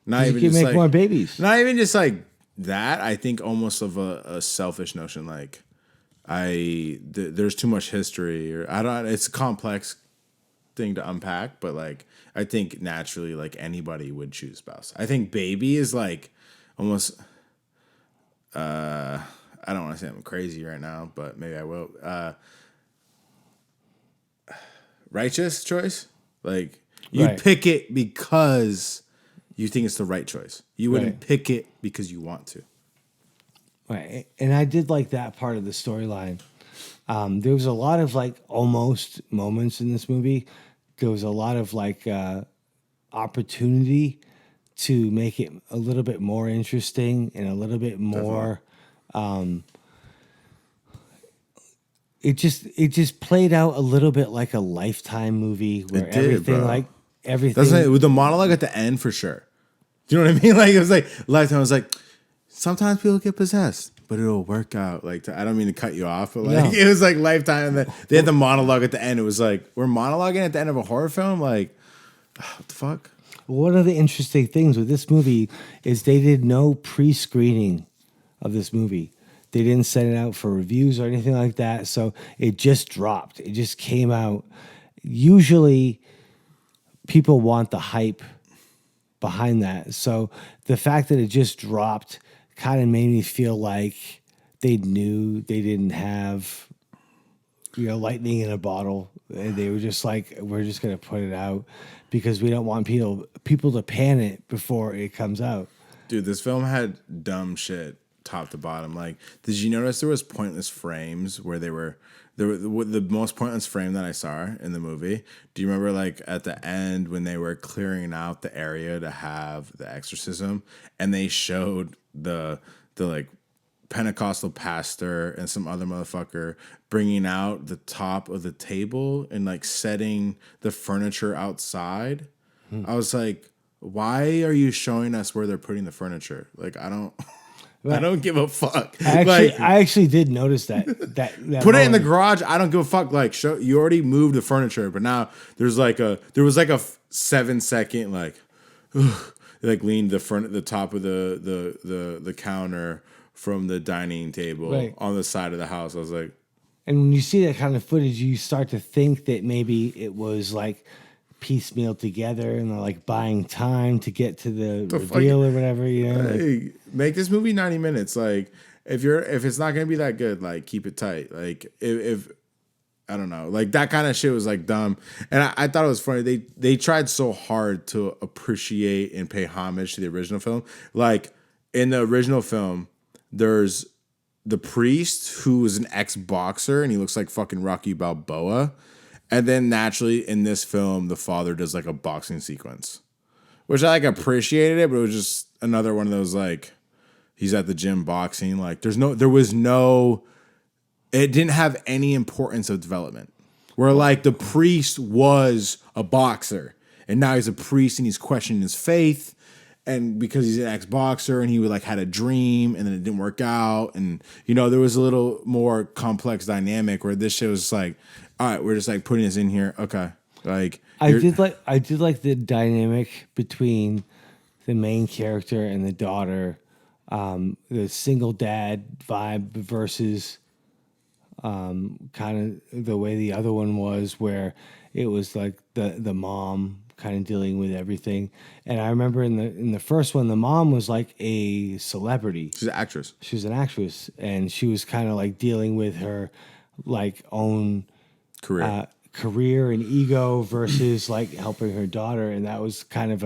not You even can just make like more babies. not even just like that. I think almost of a selfish notion, like there's too much history, or I don't. It's a complex thing to unpack, but like I think naturally, like anybody would choose spouse. I think baby is like almost. I don't want to say I'm crazy right now, but maybe I will. Righteous choice, like you'd Right. pick it because you think it's the right choice. You wouldn't Right. pick it because you want to. Right, and I did like that part of the storyline. There was a lot of like almost moments in this movie. There was a lot of like opportunity to make it a little bit more interesting and a little bit more. It just played out a little bit like a Lifetime movie where It did, everything bro. like everything. Doesn't it with the monologue at the end for sure? Do you know what I mean? Like it was like Lifetime was like sometimes people get possessed, but it'll work out. Like I don't mean to cut you off, but like No. it was like Lifetime, and then they had the monologue at the end. It was like we're monologuing at the end of a horror film. Like what the fuck? One of the interesting things with this movie is they did no pre-screening of this movie. They didn't send it out for reviews or anything like that. So it just dropped. It just came out. Usually people want the hype behind that. So the fact that it just dropped kind of made me feel like they knew they didn't have, lightning in a bottle. And they were just like, we're just going to put it out because we don't want people to pan it before it comes out. Dude, this film had dumb shit top to bottom. Like, did you notice there was pointless frames where the most pointless frame that I saw in the movie? Do you remember like at the end when they were clearing out the area to have the exorcism and they showed the like Pentecostal pastor and some other motherfucker bringing out the top of the table and like setting the furniture outside? I was like, why are you showing us where they're putting the furniture? Like, I don't give a fuck. I Like, actually did notice that. That put it in the moment. garage. I don't give a fuck. Like, you already moved the furniture, but now there was like a 7-second like, like leaned the top of the counter from the dining table Right. on the side of the house. I was like, And when you see that kind of footage, you start to think that maybe it was like piecemeal together and they're like buying time to get to the reveal or whatever. hey, make this movie 90 minutes. Like, if it's not gonna be that good, like keep it tight. Like if I don't know, like that kind of shit was like dumb. And I thought it was funny. They tried so hard to appreciate and pay homage to the original film. Like in the original film, there's the priest who is an ex-boxer and he looks like fucking Rocky Balboa. And then naturally in this film, the father does like a boxing sequence, which I like appreciated it, but it was just another one of those like he's at the gym boxing. Like it didn't have any importance of development. Where like the priest was a boxer and now he's a priest and he's questioning his faith. And because he's an ex-boxer and he like had a dream and then it didn't work out. And, there was a little more complex dynamic where this shit was just like, all right, we're just like putting this in here. Okay. Like I did like the dynamic between the main character and the daughter, the single dad vibe versus kind of the way the other one was, where it was like the mom kind of dealing with everything. And I remember in the first one, the mom was like a celebrity. she's an actress. She was an actress, and she was kind of like dealing with her like own career and ego versus like helping her daughter, and that was kind of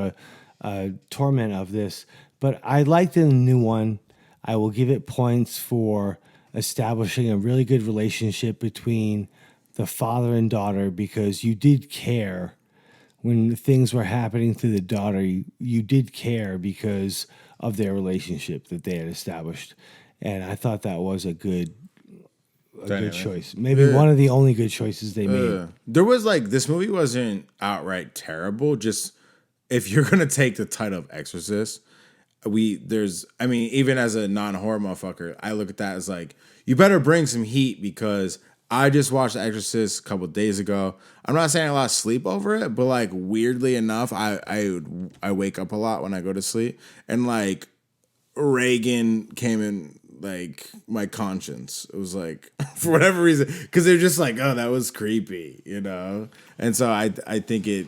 a torment of this. But I liked the new one. I will give it points for establishing a really good relationship between the father and daughter because you did care when things were happening to the daughter, you did care because of their relationship that they had established, and I thought that was a good Dynamic. choice. Maybe Yeah. one of the only good choices they made. There was like this movie wasn't outright terrible. Just if you're gonna take the title of Exorcist, I mean, even as a non-horror motherfucker, I look at that as like, you better bring some heat because I just watched The Exorcist a couple days ago. I'm not saying I lost sleep over it, but like weirdly enough, I wake up a lot when I go to sleep, and like Reagan came in like my conscience. It was like for whatever reason, because they're just like, oh, that was creepy, you know. And so I think it.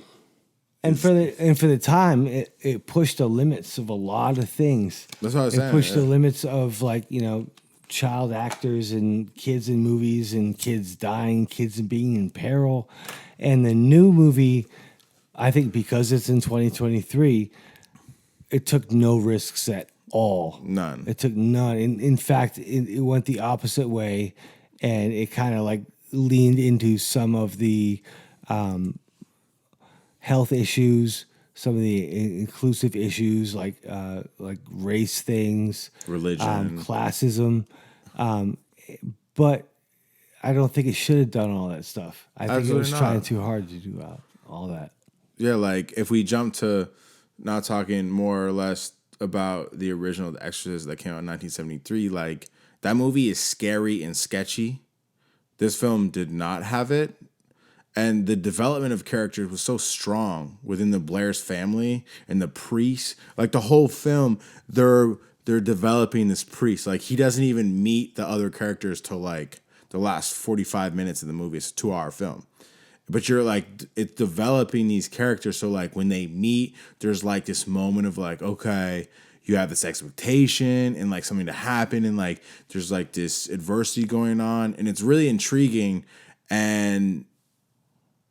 And for the time, it pushed the limits of a lot of things. That's what I was It saying. pushed the Yeah. limits of like child actors and kids in movies and kids dying, kids being in peril. And the new movie, I think because it's in 2023, it took no risks at all. None. It took none. In fact, it went the opposite way, and it kind of like leaned into some of the health issues, some of the inclusive issues like race things, Religion. classism. But I don't think it should have done all that stuff. I think it was Absolutely trying not. too hard to do all that. Yeah, like if we jump to not talking more or less about the original The Exorcist that came out in 1973, like that movie is scary and sketchy. This film did not have it. And the development of characters was so strong within the Blair's family and the priest. Like the whole film, they're developing this priest. Like he doesn't even meet the other characters till like the last 45 minutes of the movie. It's a 2-hour film. But you're like, it's developing these characters. So like when they meet, there's like this moment of like, okay, you have this expectation and like something to happen. And like, there's like this adversity going on. And it's really intriguing. And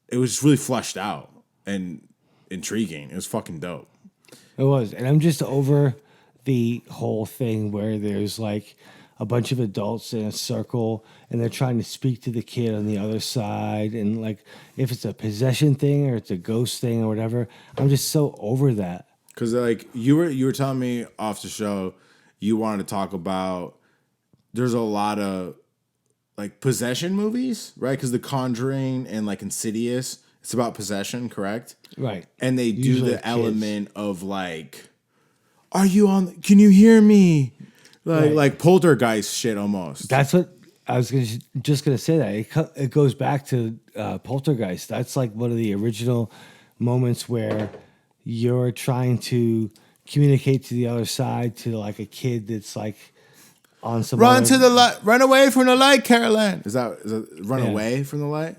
it was really fleshed out and intriguing. It was fucking dope. It was. And I'm just over the whole thing where there's like a bunch of adults in a circle and they're trying to speak to the kid on the other side. And like, if it's a possession thing or it's a ghost thing or whatever, I'm just so over that. Cause like you were telling me off the show, you wanted to talk about, there's a lot of like possession movies, right? Because The Conjuring and like Insidious, it's about possession, correct? Right. And they do Usually the kids. element of like, are you on? Can you hear me? Like poltergeist shit almost. That's what I was just gonna say. That it goes back to Poltergeist. That's like one of the original moments where you're trying to communicate to the other side to like a kid that's like on some Run other- to the light. Run away from the light, Caroline. Is that run Yeah. away from the light?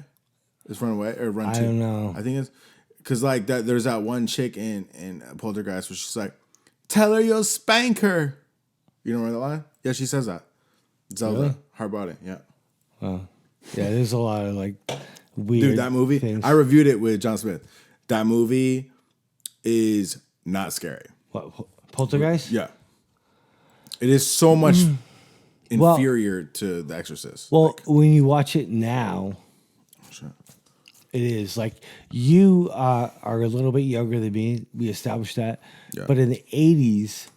Is run away or run I to? don't know. I think it's because like that. There's that one chick in Poltergeist where she's like, "Tell her you'll spank her." You know where the line? Yeah, she says that. Zelda, Really? hard body. Yeah, Yeah, there's a lot of like weird. dude, that movie. things. I reviewed it with John Smith. That movie is not scary. What, Poltergeist? Yeah, it is so much Well- inferior to The Exorcist. Well, when you watch it now, it is like you are a little bit younger than me. We established that. Yeah. But in the '80s,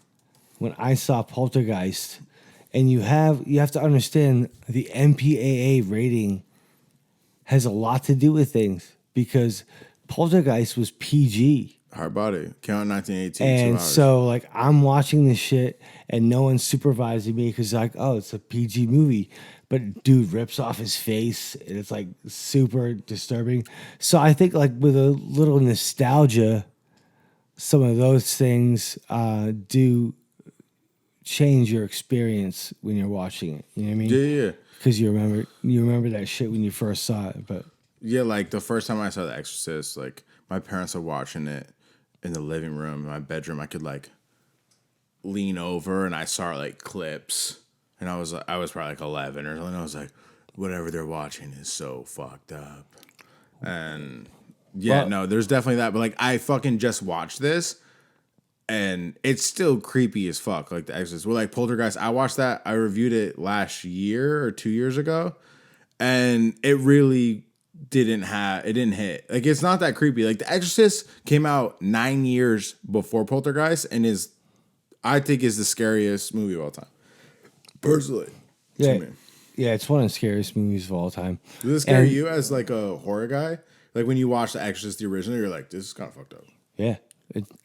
when I saw Poltergeist, and you have to understand the MPAA rating has a lot to do with things because Poltergeist was PG. Hard body. Came out in 1918. 2 And hours. so, like, I'm watching this shit and no one's supervising me because, like, oh, it's a PG movie. But dude rips off his face and it's, like, super disturbing. So I think, like, with a little nostalgia, some of those things do change your experience when you're watching it. You know what I mean? yeah. Because you remember that shit when you first saw it. But Yeah, like the first time I saw The Exorcist, like my parents were watching it in the living room, in my bedroom. I could like lean over and I saw like clips, and I was probably like 11 or something. I was like, whatever they're watching is so fucked up. And yeah, Well- no, there's definitely that. But like, I fucking just watched this, and it's still creepy as fuck. Like The Exorcist, well, like Poltergeist. I watched that. I reviewed it last year or 2 years ago, and it really didn't hit. Like it's not that creepy. Like The Exorcist came out 9 years before Poltergeist and I think is the scariest movie of all time. Personally. Yeah, To me. yeah, it's one of the scariest movies of all time. Does it scare you as like a horror guy? Like when you watch The Exorcist the original, you're like, this is kind of fucked up. Yeah,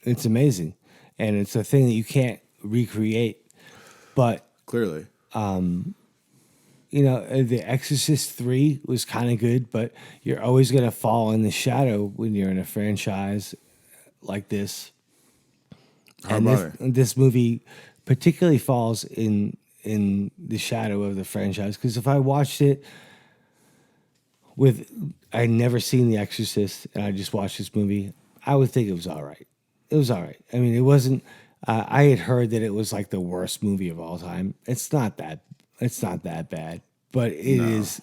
it's amazing, and it's a thing that you can't recreate. But Clearly. The Exorcist 3 was kind of good, but you're always going to fall in the shadow when you're in a franchise like this. And this movie particularly falls in the shadow of the franchise, because if I watched it I'd never seen The Exorcist and I just watched this movie, I would think it was all right. It was all right. I mean, it wasn't. I had heard that it was like the worst movie of all time. It's not that. It's not that bad, but it is.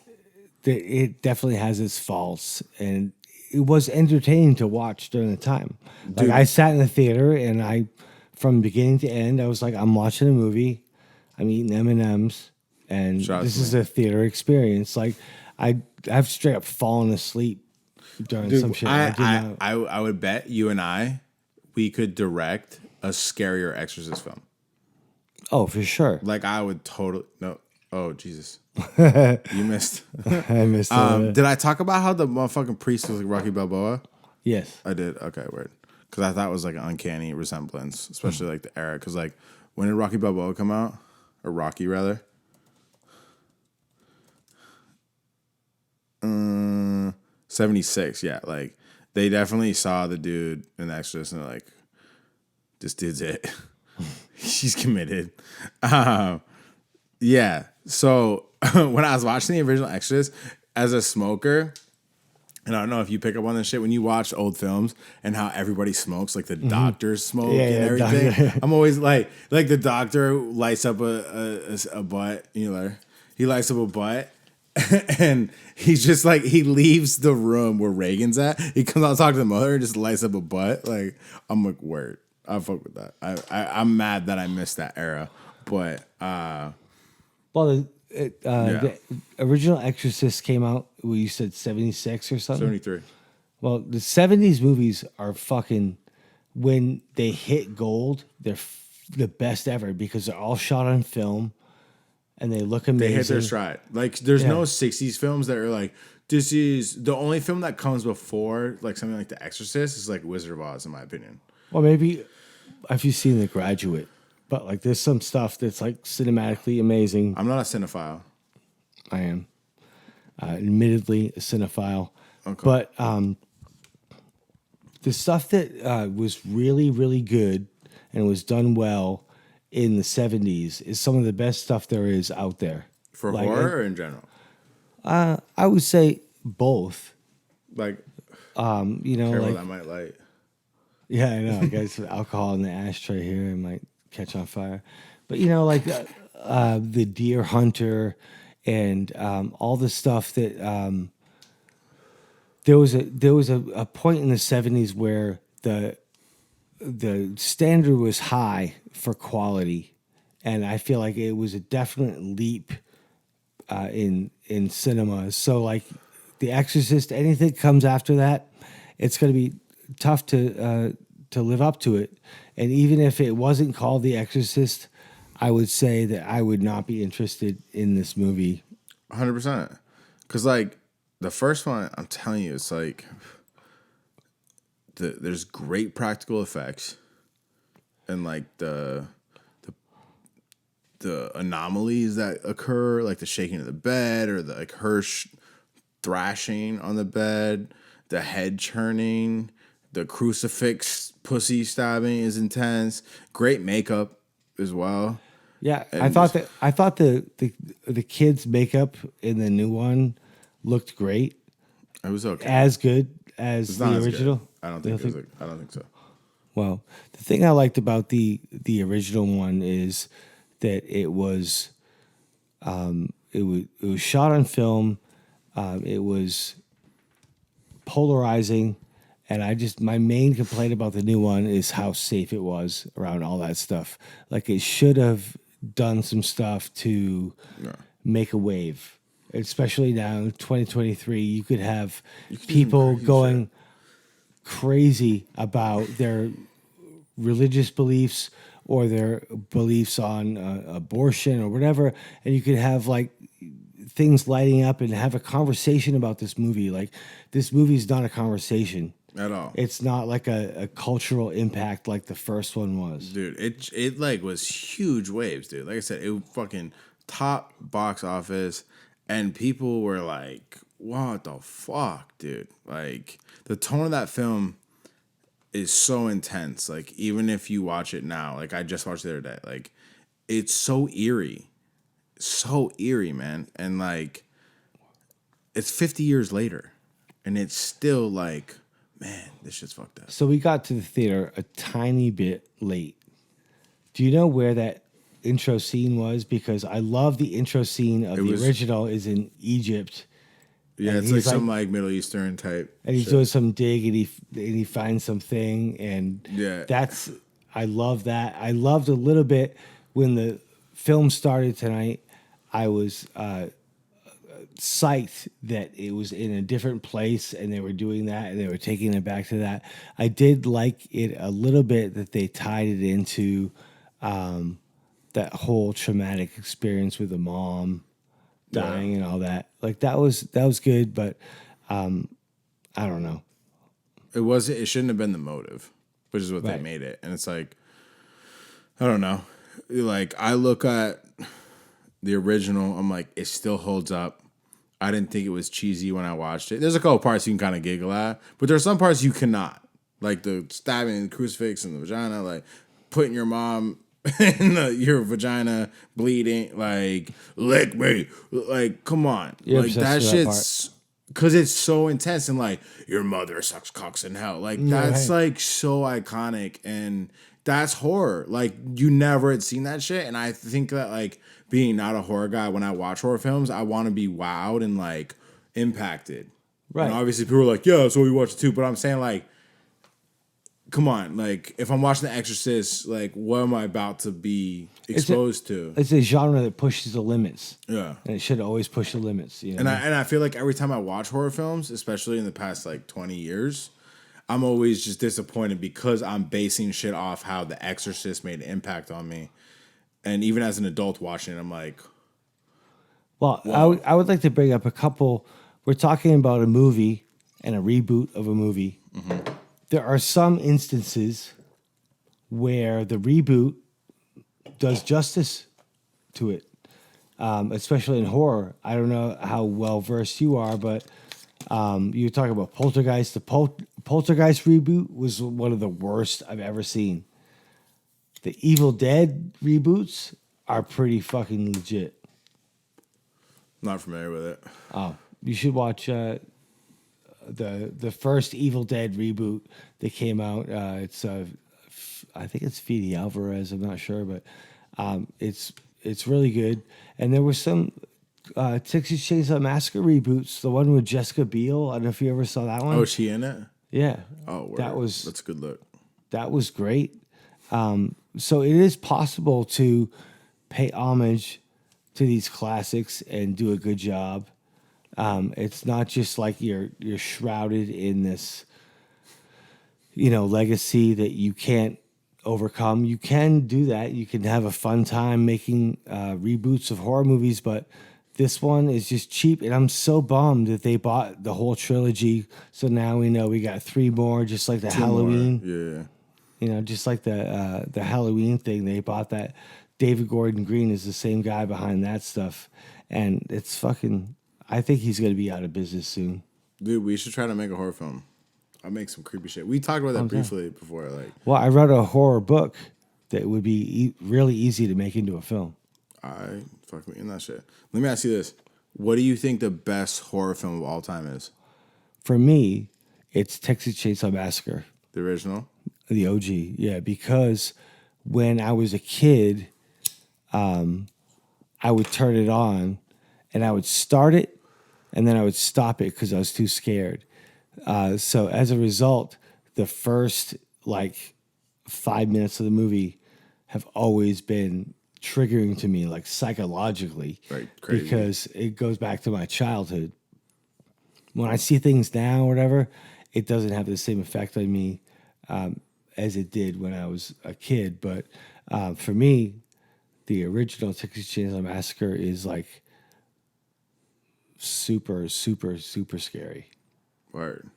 It definitely has its faults, and it was entertaining to watch during the time. Like I sat in the theater, and from beginning to end, I was like, I'm watching a movie, I'm eating M&Ms, and this is a theater experience. Like I've straight up fallen asleep during some shit. I would bet you and we could direct a scarier Exorcist film. Oh, for sure. Like I would totally no. Oh Jesus, you missed. I missed. Did I talk about how the motherfucking priest was like Rocky Balboa? Yes, I did. Okay, weird. Because I thought it was like an uncanny resemblance, especially like the era. Because like when did Rocky Balboa come out, or Rocky rather? 76. Yeah, like they definitely saw the dude in The Exorcist and they're like, this dude's it. He's committed. Yeah. So when I was watching the original Exorcist as a smoker, and I don't know if you pick up on this shit when you watch old films and how everybody smokes, like the doctors smoke and everything. I'm always like the doctor lights up a butt, he lights up a butt. And he's just like, he leaves the room where Reagan's at. He comes out to talk to the mother and just lights up a butt. Like, I'm like, word. I fuck with that. I'm mad that I missed that era. But, the original Exorcist came out, you said 76 or something? 73. Well, the 70s movies are fucking, when they hit gold, they're the best ever because they're all shot on film. And they look amazing. They hit their stride. Like, there's no 60s films that are like, this is the only film that comes before, like, something like The Exorcist is like Wizard of Oz, in my opinion. Well, maybe if you've seen The Graduate, but like, there's some stuff that's like cinematically amazing. I'm not a cinephile. I am. Admittedly, a cinephile. Okay. But the stuff that was really, really good and was done well in the 70s is some of the best stuff there is out there. For horror or in general? I would say both. Like, careful, like, that might light. Yeah, I know. I guess alcohol in the ashtray here, it might catch on fire. But the Deer Hunter and all the stuff that there was a point in the 70s where the standard was high for quality, and I feel like it was a definite leap in cinema. So like The Exorcist, anything comes after that, it's going to be tough to live up to it. And even if it wasn't called The Exorcist, I would say that I would not be interested in this movie. 100%. Because like the first one, I'm telling you, it's like there's great practical effects, and like the anomalies that occur, like the shaking of the bed or the like her thrashing on the bed, the head churning, the crucifix pussy stabbing is intense. Great makeup as well. Yeah, and I thought the kids' makeup in the new one looked great. It was okay. As good as the original. I don't think so. Well, the thing I liked about the original one is that it was shot on film. It was polarizing, and my main complaint about the new one is how safe it was around all that stuff. Like, it should have done some stuff to make a wave. especially now, 2023, you could have You could do some people crazy going shit. crazy about their religious beliefs or their beliefs on abortion or whatever, and you could have like things lighting up and have a conversation about this movie. Like, this movie is not a conversation At all. it's not like a cultural impact like the first one was. Dude, it like was huge waves, dude. Like I said, it fucking top box office, and people were like, "What the fuck, dude?" Like the tone of that film is so intense. Like even if you watch it now, like I just watched it the other day, like it's so eerie, man, and like it's 50 years later, and it's still like, man, this shit's fucked up. So we got to the theater a tiny bit late. Do you know where that intro scene was? Because I love the intro scene of the original is in Egypt. Yeah, And it's like he's some like Middle Eastern type. and he's shit. doing some dig and he finds something and Yeah. I love that. I loved a little bit when the film started tonight. I was psyched that it was in a different place and they were doing that and they were taking it back to that. I did like it a little bit that they tied it into that whole traumatic experience with the mom dying and all that. Like that was good, but I don't know. It shouldn't have been the motive, which is what they Right. made it. And it's like, I don't know. Like I look at the original, I'm like, it still holds up. I didn't think it was cheesy when I watched it. There's a couple parts you can kind of giggle at, but there's some parts you cannot. Like the stabbing the crucifix in the vagina, like putting your mom in your vagina bleeding, like lick me. Like, come on. You're like that obsessed with that shit's because it's so intense and like your mother sucks cocks in hell. Like that's right. like so iconic and that's horror. Like you never had seen that shit. And I think that like being not a horror guy, when I watch horror films, I want to be wowed and like impacted. Right. And obviously people are like, yeah, that's what we watch it too. But I'm saying like, come on, like if I'm watching The Exorcist, like what am I about to be exposed to? It's a genre that pushes the limits. Yeah. And it should always push the limits. You know? And I feel like every time I watch horror films, especially in the past like 20 years, I'm always just disappointed because I'm basing shit off how The Exorcist made an impact on me. And even as an adult watching it, I'm like, Well, I would like to bring up a couple. We're talking about a movie and a reboot of a movie. Mm-hmm. There are some instances where the reboot does justice to it, especially in horror. I don't know how well versed you are, but you were talking about Poltergeist. The Poltergeist reboot was one of the worst I've ever seen. The Evil Dead reboots are pretty fucking legit. not familiar with it. Oh, you should watch the first Evil Dead reboot that came out. It's I think it's Fede Alvarez. I'm not sure, but it's really good. And there were some Texas Chainsaw Massacre reboots. The one with Jessica Biel. I don't know if you ever saw that one. Oh, is she in it? Yeah. Oh, word. That's a good look. That was great. So it is possible to pay homage to these classics and do a good job. It's not just like you're shrouded in this, legacy that you can't overcome. You can do that. You can have a fun time making reboots of horror movies, but this one is just cheap. And I'm so bummed that they bought the whole trilogy. So now we know we got 3 more, just like the Halloween. Yeah. Just like the Halloween thing, they bought that. David Gordon Green is the same guy behind that stuff, and it's fucking. I think he's gonna be out of business soon. Dude, we should try to make a horror film. I'll make some creepy shit. We talked about that briefly before. Like, Well, I wrote a horror book that would be really easy to make into a film. I fuck me in that shit. Let me ask you this: what do you think the best horror film of all time is? For me, it's Texas Chainsaw Massacre, The original. the OG. Yeah, because when I was a kid, I would turn it on, and I would start it, and then I would stop it because I was too scared. So as a result, the first 5 minutes of the movie have always been triggering to me, like psychologically, Right, crazy. because it goes back to my childhood. When I see things now or whatever, it doesn't have the same effect on me as it did when I was a kid. But for me, the original Texas Chainsaw Massacre is like super, super, super scary. Word.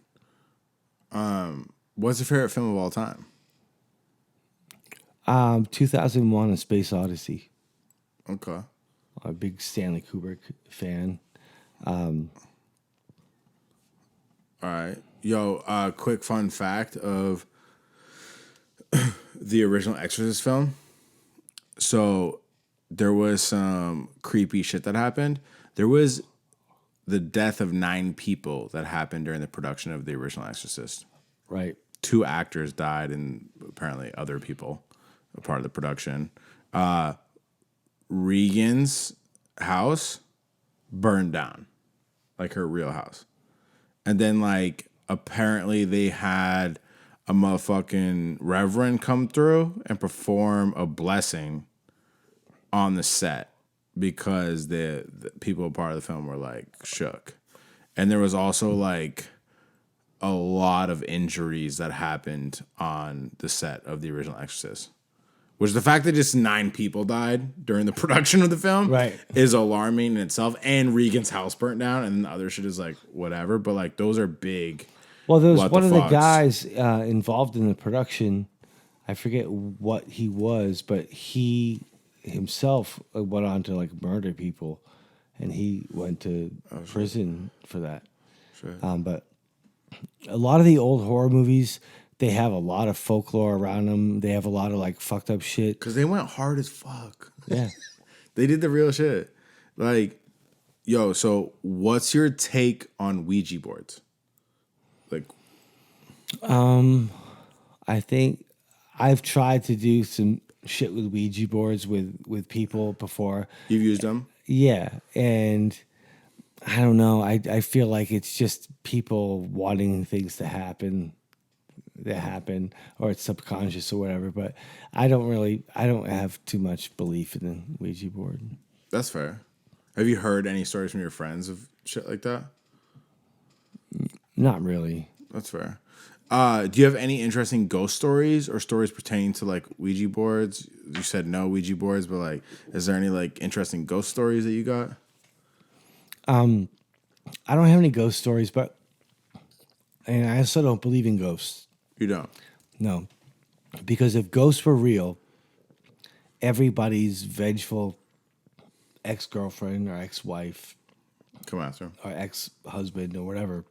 What's your favorite film of all time? 2001: A Space Odyssey. Okay. A big Stanley Kubrick fan. All right. Yo, quick fun fact of the original Exorcist film. So there was some creepy shit that happened. There was the death of 9 people that happened during the production of the original Exorcist. Right. 2 actors died and apparently other people a part of the production. Regan's house burned down, like her real house. And then, like, apparently they had a motherfucking reverend come through and perform a blessing on the set because the people part of the film were, like, shook. And there was also, like, a lot of injuries that happened on the set of the original Exorcist. Which the fact that just 9 people died during the production of the film Right. is alarming in itself. And Regan's house burnt down, and the other shit is like whatever. But like those are big. Well, there was what one the of the fucks. guys involved in the production. I forget what he was, but he himself went on to like murder people, and he went to prison for that. Sure. But a lot of the old horror movies, they have a lot of folklore around them. They have a lot of like fucked up shit. Because they went hard as fuck. Yeah. They did the real shit. Like, yo, so what's your take on Ouija boards? Like, I think I've tried to do some shit with Ouija boards with people before. you've used them? Yeah, and I don't know. I feel like it's just people wanting things to happen that happen, or it's subconscious or whatever. But I don't have too much belief in the Ouija board. That's fair. Have you heard any stories from your friends of shit like that? Not really. That's fair. Do you have any interesting ghost stories or stories pertaining to like Ouija boards? You said no Ouija boards, but like, is there any like interesting ghost stories that you got? I don't have any ghost stories, but and I also don't believe in ghosts. You don't. No, because if ghosts were real, everybody's vengeful ex-girlfriend or ex-wife Come after. or ex-husband or whatever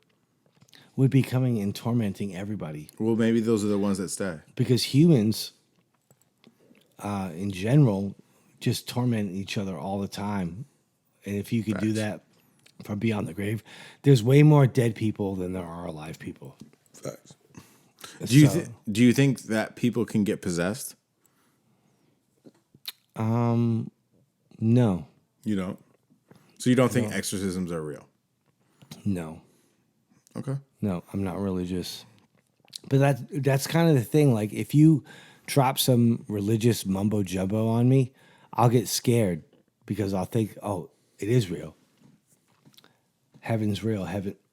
would be coming and tormenting everybody. Well, maybe those are the ones that stay. Because humans, in general, just torment each other all the time. And if you could do Facts. that from beyond the grave, there's way more dead people than there are alive people. Facts. So, Do you think that people can get possessed? no, You don't. So you don't think exorcisms are real? no, Okay. no, I'm not religious. But that's kind of the thing. Like, if you drop some religious mumbo jumbo on me, I'll get scared because I'll think, oh, it is real. Heaven's real.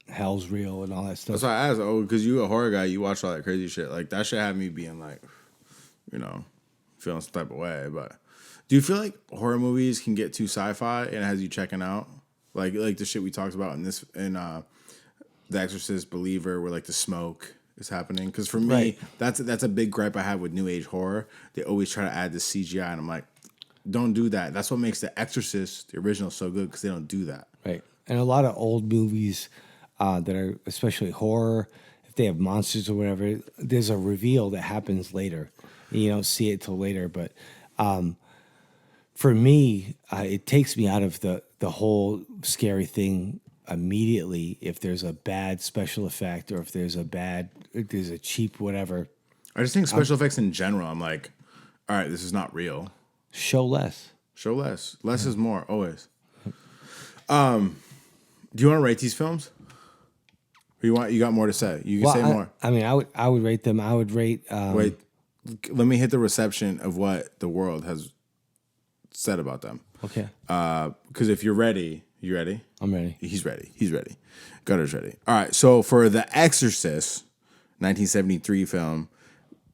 Hell's real, and all that stuff. That's why I asked. Oh, because you a horror guy, you watch all that crazy shit. Like that shit had me being like, feeling some type of way. But do you feel like horror movies can get too sci-fi and it has you checking out? Like the shit we talked about in The Exorcist, Believer, where like the smoke is happening. Because for me, Right. that's a big gripe I have with new age horror. They always try to add this CGI, and I'm like, don't do that. That's what makes The Exorcist, the original, so good because they don't do that. Right. And a lot of old movies that are especially horror, if they have monsters or whatever, there's a reveal that happens later. You don't see it till later. But for me, it takes me out of the whole scary thing immediately if there's a bad special effect or if there's a cheap whatever. I just think special effects in general, I'm like, all right, this is not real. Show less. Show less. Less is more, always. Do you want to rate these films? Or you got more to say? You can say more. I mean, I would rate them. I would rate. Wait, let me hit the reception of what the world has said about them. Okay. Because if you're ready, you ready? I'm ready. He's ready. He's ready. Gutter's ready. All right. So for The Exorcist, 1973 film,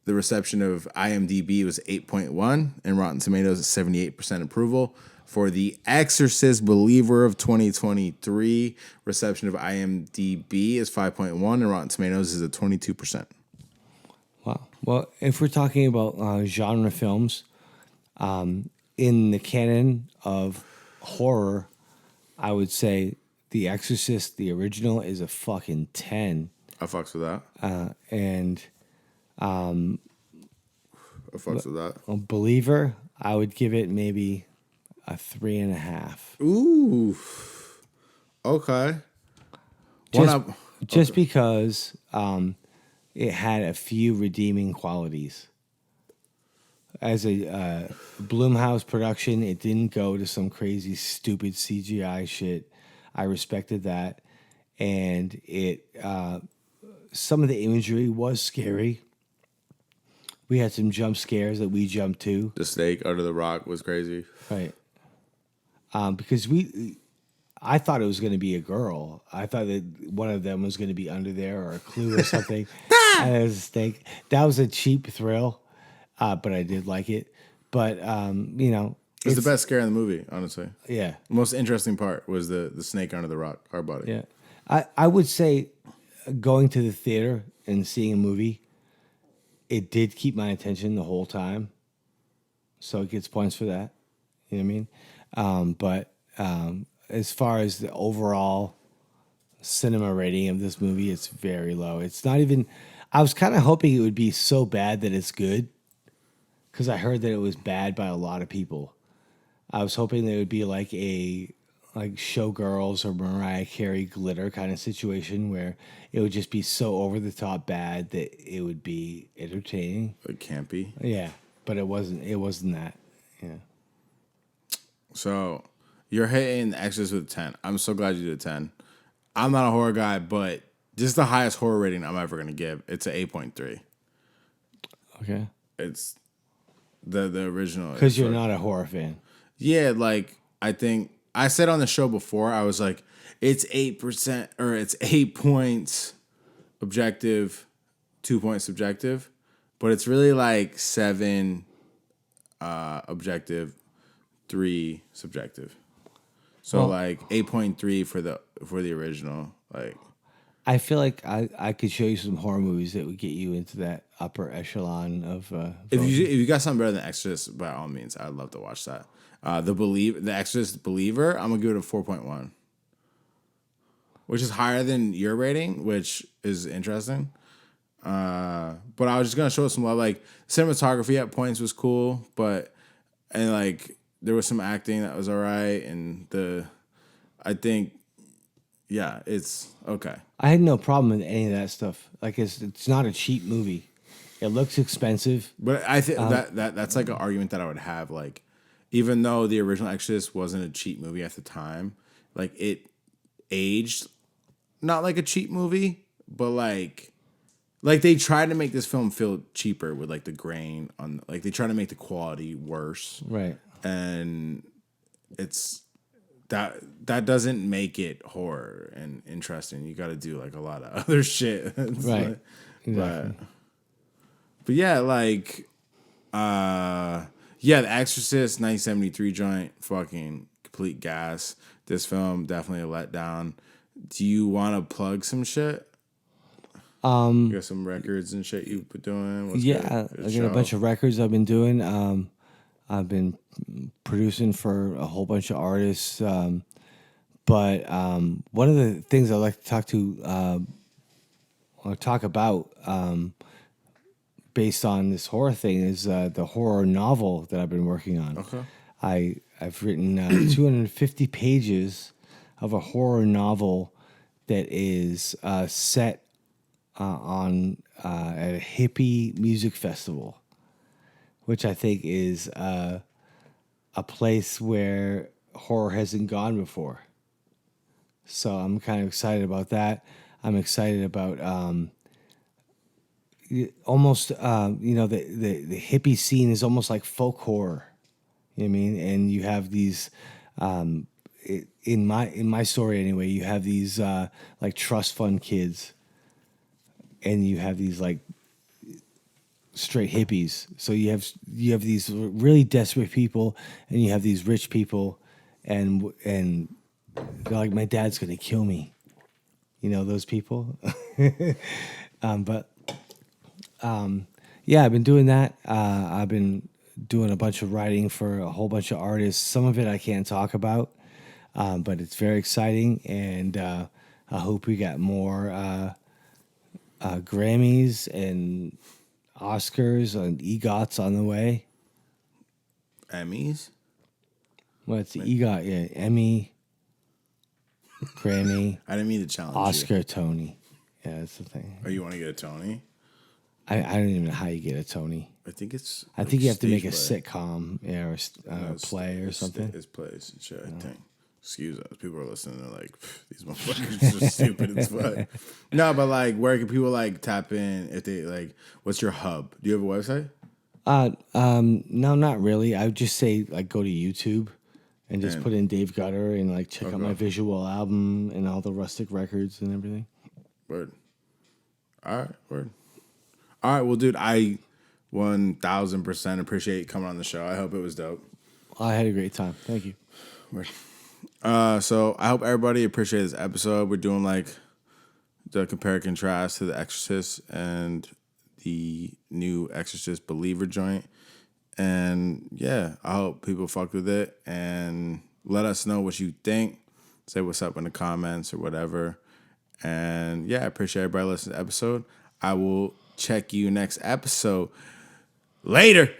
the reception of IMDb was 8.1 and Rotten Tomatoes is 78% approval. For The Exorcist Believer of 2023, reception of IMDb is 5.1 and Rotten Tomatoes is at 22%. Wow. Well, if we're talking about genre films, in the canon of horror, I would say The Exorcist, the original, is a fucking 10. I fucks with that. And I fucks with that. a Believer, I would give it maybe a 3.5. Ooh. Okay. Just because it had a few redeeming qualities. As a Blumhouse production, it didn't go to some crazy, stupid CGI shit. I respected that, and it some of the imagery was scary. We had some jump scares that we jumped to. The snake under the rock was crazy. Right. Because I thought it was going to be a girl. I thought that one of them was going to be under there or a clue or something. And it was a snake. That was a cheap thrill, but I did like it. But, It's the best scare in the movie, honestly. Yeah. The most interesting part was the snake under the rock, hard body. Yeah. I would say going to the theater and seeing a movie, it did keep my attention the whole time. So it gets points for that. You know what I mean? But as far as the overall cinema rating of this movie, it's very low. It's not even... I was kind of hoping it would be so bad that it's good, because I heard that it was bad by a lot of people. I was hoping there would be like Showgirls or Mariah Carey glitter kind of situation where it would just be so over the top bad that it would be entertaining. Like campy. Yeah, but it wasn't. It wasn't that. Yeah. So you're hitting The Exorcist with a 10. I'm so glad you did a 10. I'm not a horror guy, but this is the highest horror rating I'm ever going to give. It's an 8.3. Okay. It's the original. Because you're not a horror fan. Yeah, like I think I said on the show before, I was like, it's 8% or it's 8 points objective, 2 points subjective, but it's really like 7 objective, 3 subjective. So like 8.3 for the original. Like I feel like I could show you some horror movies that would get you into that upper echelon of. if you got something better than Exorcist, by all means, I'd love to watch that. The Exorcist Believer, I'm gonna give it a 4.1, which is higher than your rating, which is interesting. But I was just gonna show some love. Like cinematography at points was cool, and like there was some acting that was all right, and I think, yeah, it's okay. I had no problem with any of that stuff. Like it's not a cheap movie. It looks expensive. But I think that's like an argument that I would have. Like, even though the original Exorcist wasn't a cheap movie at the time, like it aged not like a cheap movie, but like they tried to make this film feel cheaper with like the grain on, like they try to make the quality worse, Right. and it's that doesn't make it horror and interesting. You got to do like a lot of other shit. Right. Like, Exactly. but yeah, like The Exorcist 1973 joint, fucking complete gas. This film definitely a letdown. Do you want to plug some shit? You got some records and shit you've been doing? What's Yeah, good? I got a bunch of records I've been doing. I've been producing for a whole bunch of artists. But one of the things I like to talk about based on this horror thing is the horror novel that I've been working on. Okay. I've written 250 pages of a horror novel that is set on at a hippie music festival, which I think is a place where horror hasn't gone before. So I'm kind of excited about that. I'm excited about almost the hippie scene is almost like folk horror. You know what I mean? And you have these, in my story anyway, you have these like trust fund kids, and you have these like straight hippies. So you have these really desperate people, and you have these rich people, and they're like, my dad's gonna kill me. You know those people. But yeah, I've been doing that. I've been doing a bunch of writing for a whole bunch of artists. Some of it I can't talk about, but it's very exciting, and I hope we got more Grammys and Oscars and EGOTs on the way. Emmys. What's the EGOT? Yeah, Emmy, Grammy, I didn't mean to challenge Oscar, Tony. Yeah, that's the thing. you. Oh, you want to get a Tony? I don't even know how you get a Tony. I think it's. I think you have to make a play. sitcom, yeah, or a play or something. It's plays and shit. I think. Excuse us. People are listening. They're like, these motherfuckers are stupid as fuck. No, but like, where can people like tap in if they like? What's your hub? Do you have a website? No, not really. I would just say like go to YouTube and just put in Dave Gutter and like check out my visual album and all the Rustic records and everything. Word. All right. Word. All right. Well, dude, I 1000% appreciate you coming on the show. I hope it was dope. I had a great time. Thank you. Word. So I hope everybody appreciated this episode. We're doing like the compare and contrast to the Exorcist and the new Exorcist Believer joint. And yeah, I hope people fucked with it and let us know what you think. Say what's up in the comments or whatever. And yeah, I appreciate everybody listening to the episode. I will check you next episode. Later.